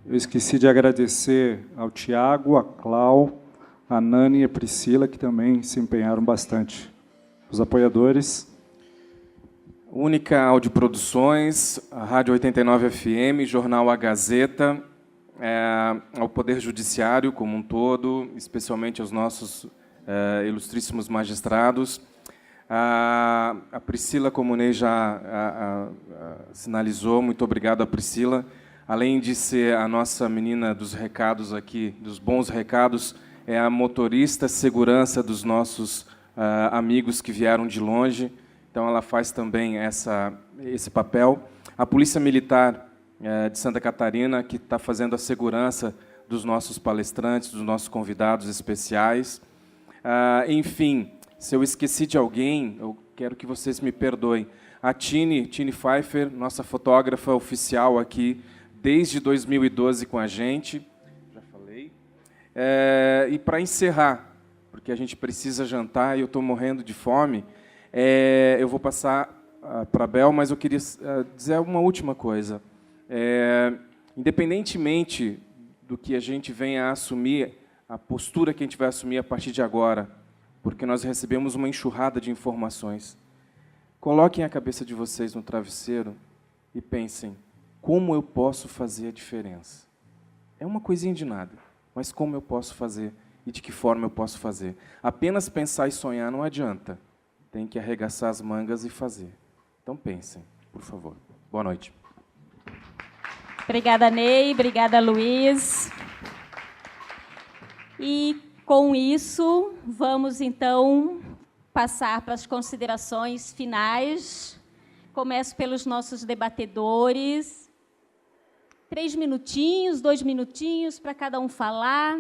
Eu esqueci de agradecer ao Tiago, a Clau, a Nani e a Priscila, que também se empenharam bastante. Os apoiadores. Única Audioproduções, a Rádio 89 FM, Jornal A Gazeta, ao Poder Judiciário como um todo, especialmente aos nossos ilustríssimos magistrados. A Priscila, como o Ney já sinalizou, muito obrigado a Priscila. Além de ser a nossa menina dos recados aqui, dos bons recados, é a motorista segurança dos nossos amigos que vieram de longe. Então, ela faz também esse papel. A Polícia Militar de Santa Catarina, que está fazendo a segurança dos nossos palestrantes, dos nossos convidados especiais. Enfim, se eu esqueci de alguém, eu quero que vocês me perdoem. A Tine Pfeiffer, nossa fotógrafa oficial aqui, desde 2012 com a gente. E para encerrar, porque a gente precisa jantar e eu estou morrendo de fome, eu vou passar para a Bel, mas eu queria dizer uma última coisa. Independentemente do que a gente venha a assumir, a postura que a gente vai assumir a partir de agora, porque nós recebemos uma enxurrada de informações, coloquem a cabeça de vocês no travesseiro e pensem, como eu posso fazer a diferença? É uma coisinha de nada. Mas como eu posso fazer e de que forma eu posso fazer? Apenas pensar e sonhar não adianta. Tem que arregaçar as mangas e fazer. Então pensem, por favor. Boa noite. Obrigada, Ney. Obrigada, Luiz. E, com isso, vamos, então, passar para as considerações finais. Começo pelos nossos debatedores. 3 minutinhos, 2 minutinhos para cada um falar.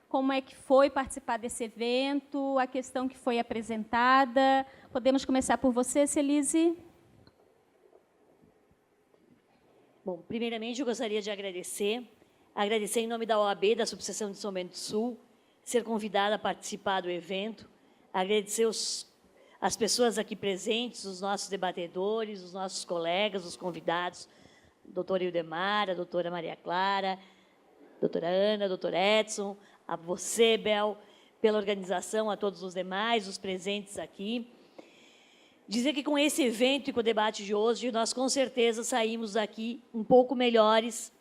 Como é que foi participar desse evento, a questão que foi apresentada. Podemos começar por você, Celise? Bom, primeiramente, eu gostaria de agradecer em nome da OAB, da Subseção de São Bento do Sul, ser convidada a participar do evento, agradecer as pessoas aqui presentes, os nossos debatedores, os nossos colegas, os convidados, a doutora Ildemar, a doutora Maria Clara, a doutora Ana, a doutor Edson, a você, Bel, pela organização, a todos os demais, os presentes aqui. Dizer que com esse evento e com o debate de hoje, nós com certeza saímos daqui um pouco melhores,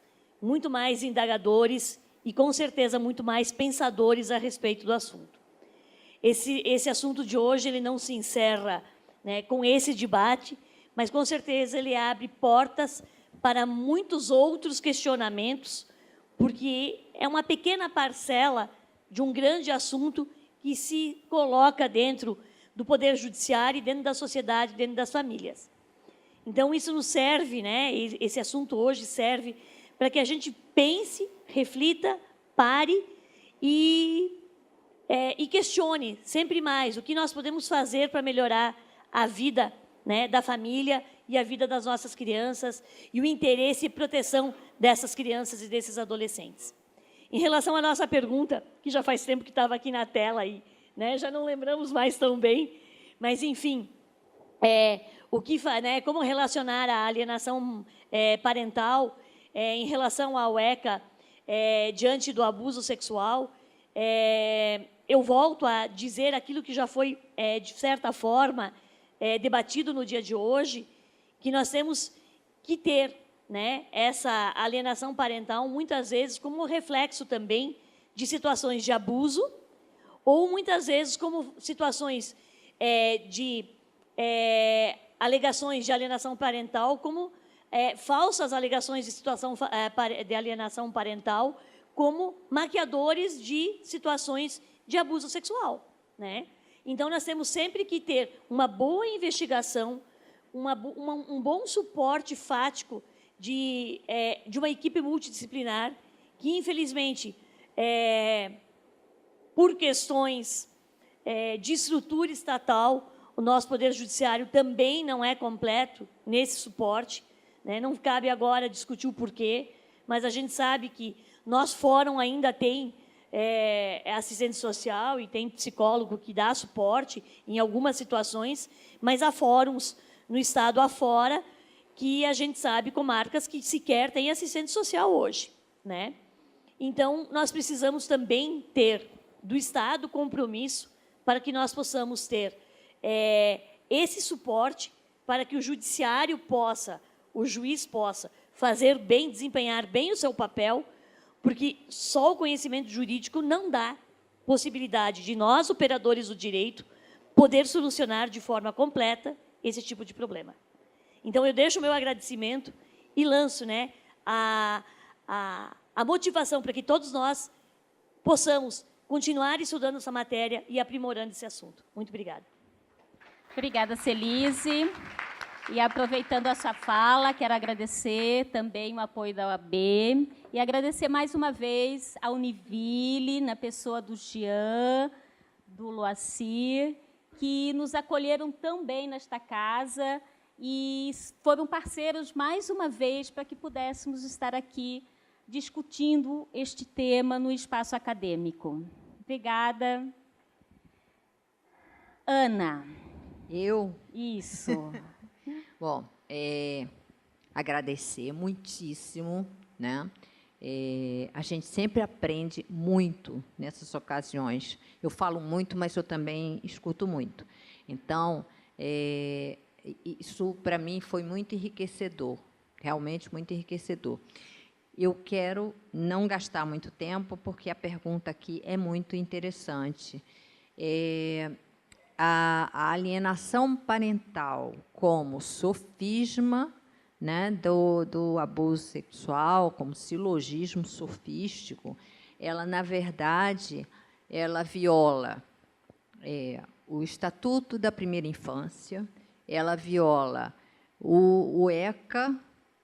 muito mais indagadores e com certeza muito mais pensadores a respeito do assunto. Esse assunto de hoje ele não se encerra, né, com esse debate, mas com certeza ele abre portas para muitos outros questionamentos, porque é uma pequena parcela de um grande assunto que se coloca dentro do Poder Judiciário, dentro da sociedade, dentro das famílias. Então, isso nos serve, né, esse assunto hoje serve para que a gente pense, reflita, pare e questione sempre mais o que nós podemos fazer para melhorar a vida, né, da família e a vida das nossas crianças e o interesse e proteção dessas crianças e desses adolescentes. Em relação à nossa pergunta, que já faz tempo que estava aqui na tela aí, né, já não lembramos mais tão bem, mas, enfim, como relacionar a alienação parental em relação ao ECA diante do abuso sexual, eu volto a dizer aquilo que já foi, de certa forma, debatido no dia de hoje, que nós temos que ter, né, essa alienação parental, muitas vezes, como reflexo também de situações de abuso, ou muitas vezes como situações de alegações de alienação parental, como falsas alegações de situação de alienação parental, como maquiadores de situações de abuso sexual, né? Então, nós temos sempre que ter uma boa investigação, um bom suporte fático de uma equipe multidisciplinar que, infelizmente, por questões de estrutura estatal, o nosso Poder Judiciário também não é completo nesse suporte, né? Não cabe agora discutir o porquê, mas a gente sabe que nosso fórum ainda tem assistente social e tem psicólogo que dá suporte em algumas situações, mas há fóruns no estado afora que a gente sabe comarcas que sequer têm assistente social hoje, né? Então, nós precisamos também ter do Estado compromisso para que nós possamos ter esse suporte para que o judiciário possa, o juiz possa fazer bem, desempenhar bem o seu papel, porque só o conhecimento jurídico não dá possibilidade de nós, operadores do direito, poder solucionar de forma completa esse tipo de problema. Então, eu deixo o meu agradecimento e lanço, né, a motivação para que todos nós possamos continuar estudando essa matéria e aprimorando esse assunto. Muito obrigada. Obrigada, Celise. E aproveitando a sua fala, quero agradecer também o apoio da OAB e agradecer mais uma vez a Univille, na pessoa do Jean, do Loacir, que nos acolheram tão bem nesta casa e foram parceiros mais uma vez para que pudéssemos estar aqui discutindo este tema no espaço acadêmico. Obrigada. Ana. Eu? Isso. Bom, agradecer muitíssimo, né? A gente sempre aprende muito nessas ocasiões. Eu falo muito, mas eu também escuto muito. Então, isso, para mim, foi muito enriquecedor, realmente muito enriquecedor. Eu quero não gastar muito tempo, porque a pergunta aqui é muito interessante. A alienação parental como sofisma, né, do abuso sexual, como silogismo sofístico, ela, na verdade, ela viola o Estatuto da Primeira Infância, ela viola o ECA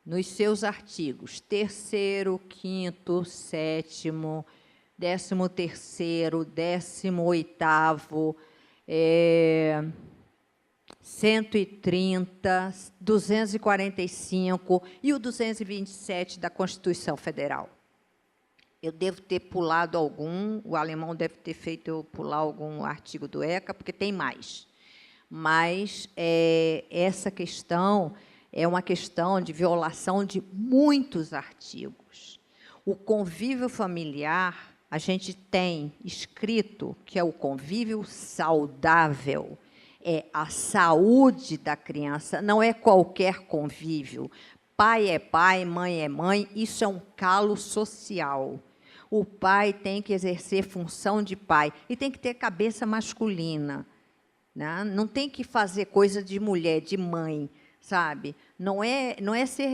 nos seus artigos 3º, 5º, 7º, 13º, 18º, 130, 245 e o 227 da Constituição Federal. Eu devo ter pulado algum, o alemão deve ter feito eu pular algum artigo do ECA, porque tem mais. Mas essa questão é uma questão de violação de muitos artigos. O convívio familiar, a gente tem escrito que é o convívio saudável, é a saúde da criança, não é qualquer convívio. Pai é pai, mãe é mãe, isso é um calo social. O pai tem que exercer função de pai e tem que ter cabeça masculina, né? Não tem que fazer coisa de mulher, de mãe, sabe? Não é ser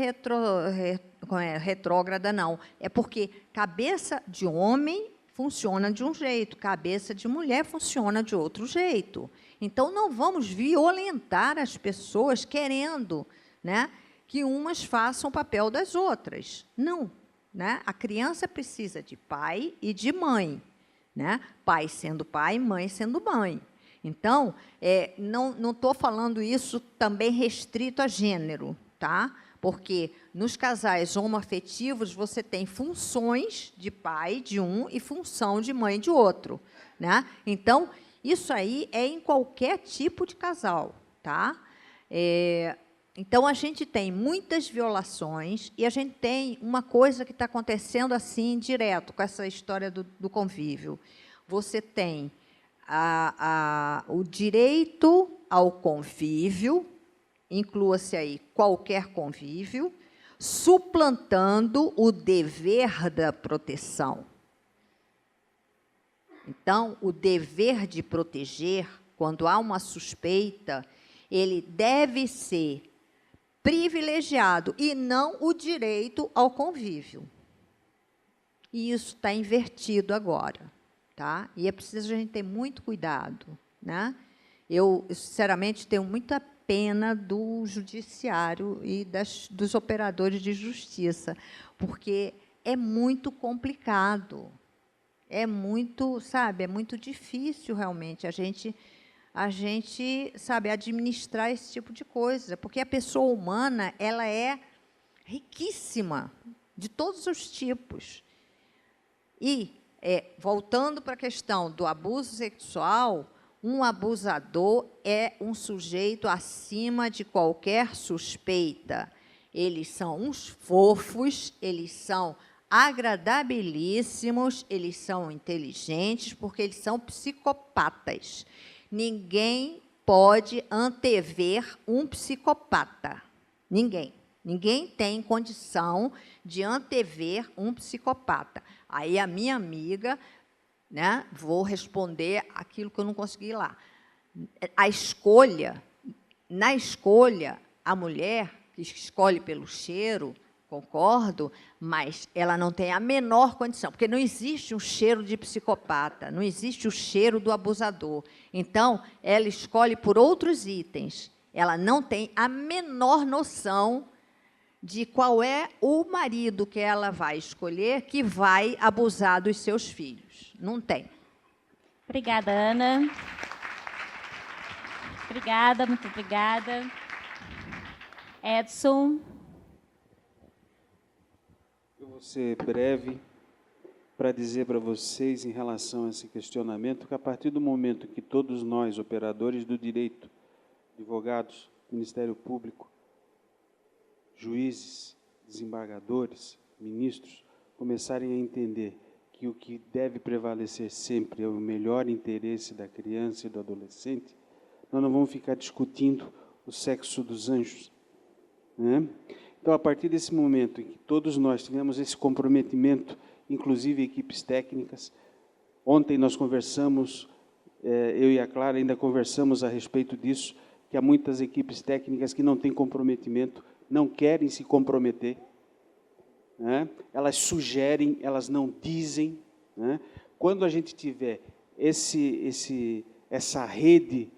retrógrada, não. É porque cabeça de homem funciona de um jeito, cabeça de mulher funciona de outro jeito. Então, não vamos violentar as pessoas querendo, né, que umas façam o papel das outras. Não. Né? A criança precisa de pai e de mãe. Né? Pai sendo pai, mãe sendo mãe. Então, não estou falando isso também restrito a gênero, tá? Porque nos casais homoafetivos você tem funções de pai de um e função de mãe de outro. Né? Então, isso aí é em qualquer tipo de casal. Tá? Então, a gente tem muitas violações e a gente tem uma coisa que está acontecendo assim, direto, com essa história do convívio. Você tem o direito ao convívio, inclua-se aí qualquer convívio, suplantando o dever da proteção. Então, o dever de proteger, quando há uma suspeita, ele deve ser privilegiado e não o direito ao convívio. E isso está invertido agora, tá? E é preciso a gente ter muito cuidado, né? Eu sinceramente tenho muita pena do judiciário e dos operadores de justiça, porque é muito complicado, é muito, sabe, é muito difícil realmente a gente sabe, administrar esse tipo de coisa, porque a pessoa humana ela é riquíssima, de todos os tipos. E, voltando para a questão do abuso sexual, um abusador é um sujeito acima de qualquer suspeita. Eles são uns fofos, eles são agradabilíssimos, eles são inteligentes, porque eles são psicopatas. Ninguém pode antever um psicopata. Ninguém. Ninguém tem condição de antever um psicopata. Aí a minha amiga, né, vou responder aquilo que eu não consegui lá. Na escolha, a mulher que escolhe pelo cheiro, concordo, mas ela não tem a menor condição, porque não existe um cheiro de psicopata, não existe o cheiro do abusador. Então, ela escolhe por outros itens. Ela não tem a menor noção de qual é o marido que ela vai escolher que vai abusar dos seus filhos. Não tem. Obrigada, Ana. Obrigada, muito obrigada. Edson. Eu vou ser breve para dizer para vocês, em relação a esse questionamento, que a partir do momento que todos nós, operadores do direito, advogados, Ministério Público, juízes, desembargadores, ministros, começarem a entender que o que deve prevalecer sempre é o melhor interesse da criança e do adolescente, nós não vamos ficar discutindo o sexo dos anjos, né? Então, a partir desse momento em que todos nós tivemos esse comprometimento, inclusive equipes técnicas, ontem nós conversamos, eu e a Clara ainda conversamos a respeito disso, que há muitas equipes técnicas que não têm comprometimento, não querem se comprometer, né? Elas sugerem, elas não dizem, né? Quando a gente tiver essa rede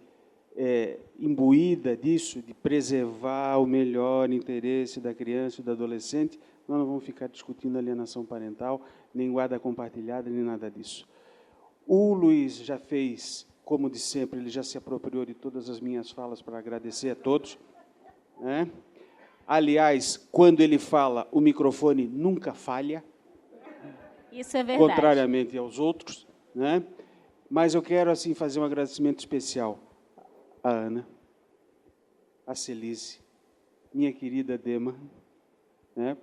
imbuída disso, de preservar o melhor interesse da criança e do adolescente, nós não vamos ficar discutindo alienação parental, nem guarda compartilhada, nem nada disso. O Luiz já fez, como de sempre, ele já se apropriou de todas as minhas falas para agradecer a todos, né? Aliás, quando ele fala, o microfone nunca falha. Isso é verdade. Contrariamente aos outros, né? Mas eu quero assim fazer um agradecimento especial à Ana, à Celice, minha querida Dema, né?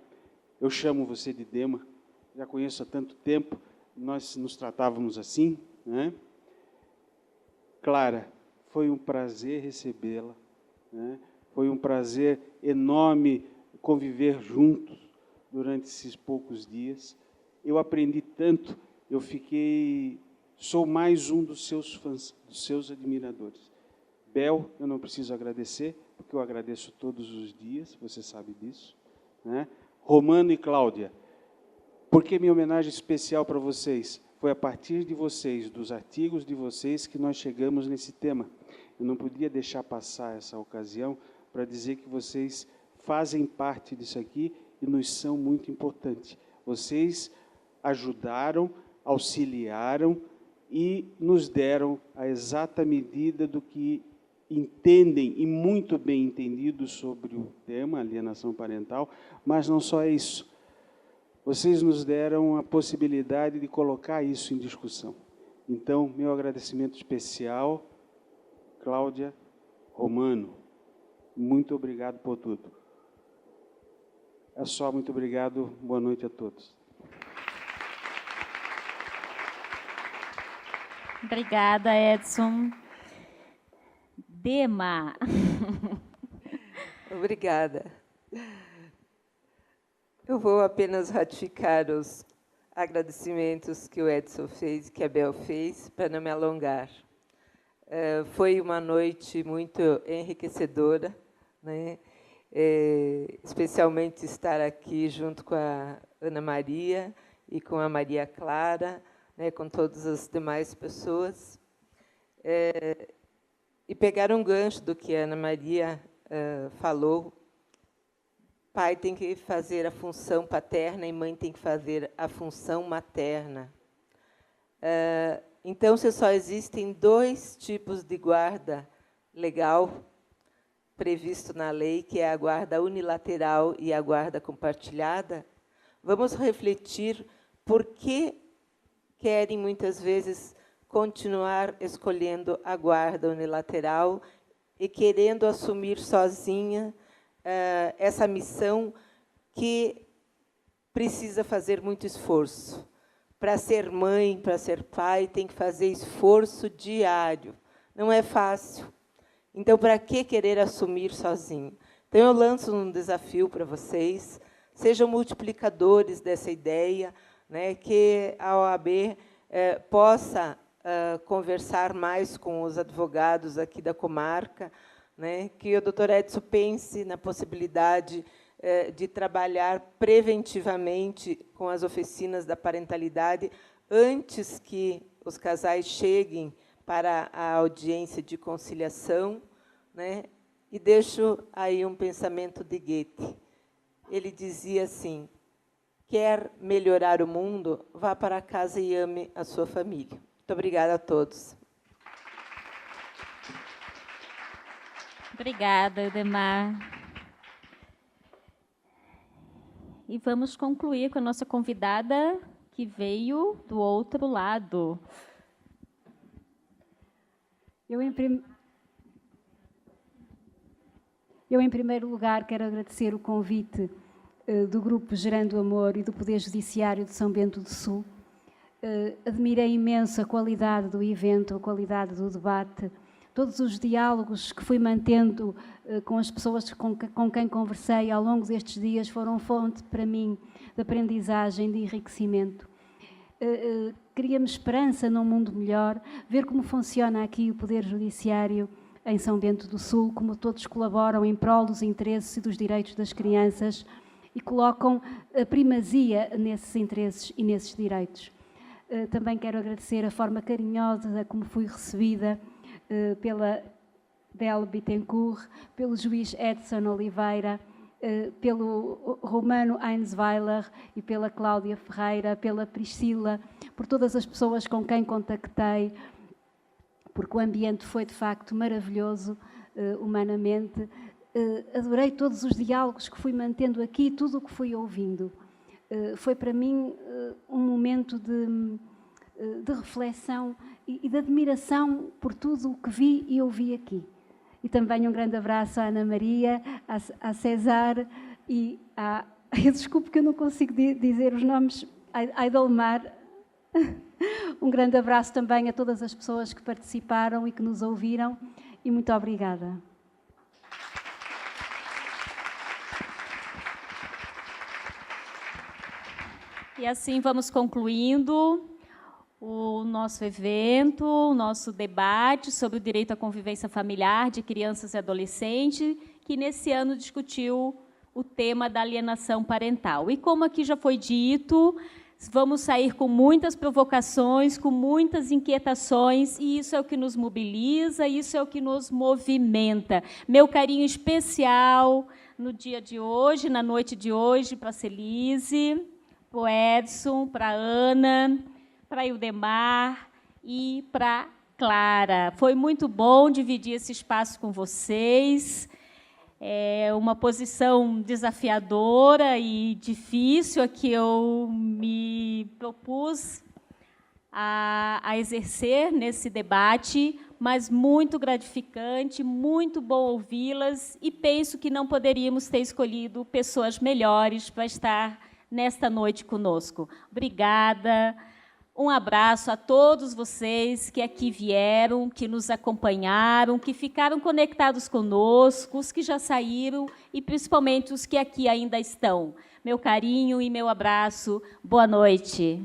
Eu chamo você de Dema, já conheço há tanto tempo, nós nos tratávamos assim, né? Clara, foi um prazer recebê-la, né? Foi um prazer enorme conviver juntos durante esses poucos dias. Eu aprendi tanto, sou mais um dos seus fãs, dos seus admiradores. Bel, eu não preciso agradecer, porque eu agradeço todos os dias, você sabe disso, né? Romano e Cláudia, por que minha homenagem especial para vocês? Foi a partir de vocês, dos artigos de vocês, que nós chegamos nesse tema. Eu não podia deixar passar essa ocasião para dizer que vocês fazem parte disso aqui e nos são muito importantes. Vocês ajudaram, auxiliaram e nos deram a exata medida do que entendem e muito bem entendido sobre o tema, alienação parental, mas não só isso. Vocês nos deram a possibilidade de colocar isso em discussão. Então, meu agradecimento especial, Cláudia, Romano, muito obrigado por tudo. É só, muito obrigado, boa noite a todos. Obrigada, Edson. Dema. Obrigada. Eu vou apenas ratificar os agradecimentos que o Edson fez, que a Bel fez, para não me alongar. Foi uma noite muito enriquecedora, né? Especialmente estar aqui junto com a Ana Maria e com a Maria Clara, né, com todas as demais pessoas. E pegar um gancho do que a Ana Maria falou. Pai tem que fazer a função paterna e mãe tem que fazer a função materna. Então, se só existem 2 tipos de guarda legal previsto na lei, que é a guarda unilateral e a guarda compartilhada, vamos refletir por que querem, muitas vezes, continuar escolhendo a guarda unilateral e querendo assumir sozinha essa missão que precisa fazer muito esforço. Para ser mãe, para ser pai, tem que fazer esforço diário. Não é fácil. Então, para que querer assumir sozinho? Então, eu lanço um desafio para vocês. Sejam multiplicadores dessa ideia, né, que a OAB possa conversar mais com os advogados aqui da comarca, né, que o doutor Edson pense na possibilidade de trabalhar preventivamente com as oficinas da parentalidade antes que os casais cheguem para a audiência de conciliação, né? E deixo aí um pensamento de Goethe. Ele dizia assim: quer melhorar o mundo, vá para casa e ame a sua família. Muito obrigada a todos. Obrigada, Eudemar. E vamos concluir com a nossa convidada, que veio do outro lado. Eu, em primeiro lugar, quero agradecer o convite do Grupo Gerando Amor e do Poder Judiciário de São Bento do Sul. Admirei imenso a qualidade do evento, a qualidade do debate, todos os diálogos que fui mantendo com as pessoas com quem conversei ao longo destes dias foram fonte para mim de aprendizagem, de enriquecimento. Cria-me esperança num mundo melhor, ver como funciona aqui o Poder Judiciário em São Bento do Sul, como todos colaboram em prol dos interesses e dos direitos das crianças e colocam a primazia nesses interesses e nesses direitos. Também quero agradecer a forma carinhosa como fui recebida pela Del Bittencourt, pelo juiz Edson Oliveira, pelo Romano Einsweiler e pela Cláudia Ferreira, pela Priscila, por todas as pessoas com quem contactei, porque o ambiente foi de facto maravilhoso, humanamente. Adorei todos os diálogos que fui mantendo aqui, tudo o que fui ouvindo. Foi para mim um momento de reflexão e de admiração por tudo o que vi e ouvi aqui. E também um grande abraço à Ana Maria, à César e à... Eu desculpe que eu não consigo dizer os nomes, à Idelmar. Um grande abraço também a todas as pessoas que participaram e que nos ouviram e muito obrigada. E assim vamos concluindo o nosso evento, o nosso debate sobre o direito à convivência familiar de crianças e adolescentes, que nesse ano discutiu o tema da alienação parental. E como aqui já foi dito, vamos sair com muitas provocações, com muitas inquietações, e isso é o que nos mobiliza, isso é o que nos movimenta. Meu carinho especial no dia de hoje, na noite de hoje, para a Celise, para o Edson, para a Ana, para a Ildemar e para a Clara. Foi muito bom dividir esse espaço com vocês. É uma posição desafiadora e difícil a que eu me propus a exercer nesse debate, mas muito gratificante, muito bom ouvi-las, e penso que não poderíamos ter escolhido pessoas melhores para estar nesta noite conosco. Obrigada. Um abraço a todos vocês que aqui vieram, que nos acompanharam, que ficaram conectados conosco, os que já saíram e, principalmente, os que aqui ainda estão. Meu carinho e meu abraço. Boa noite.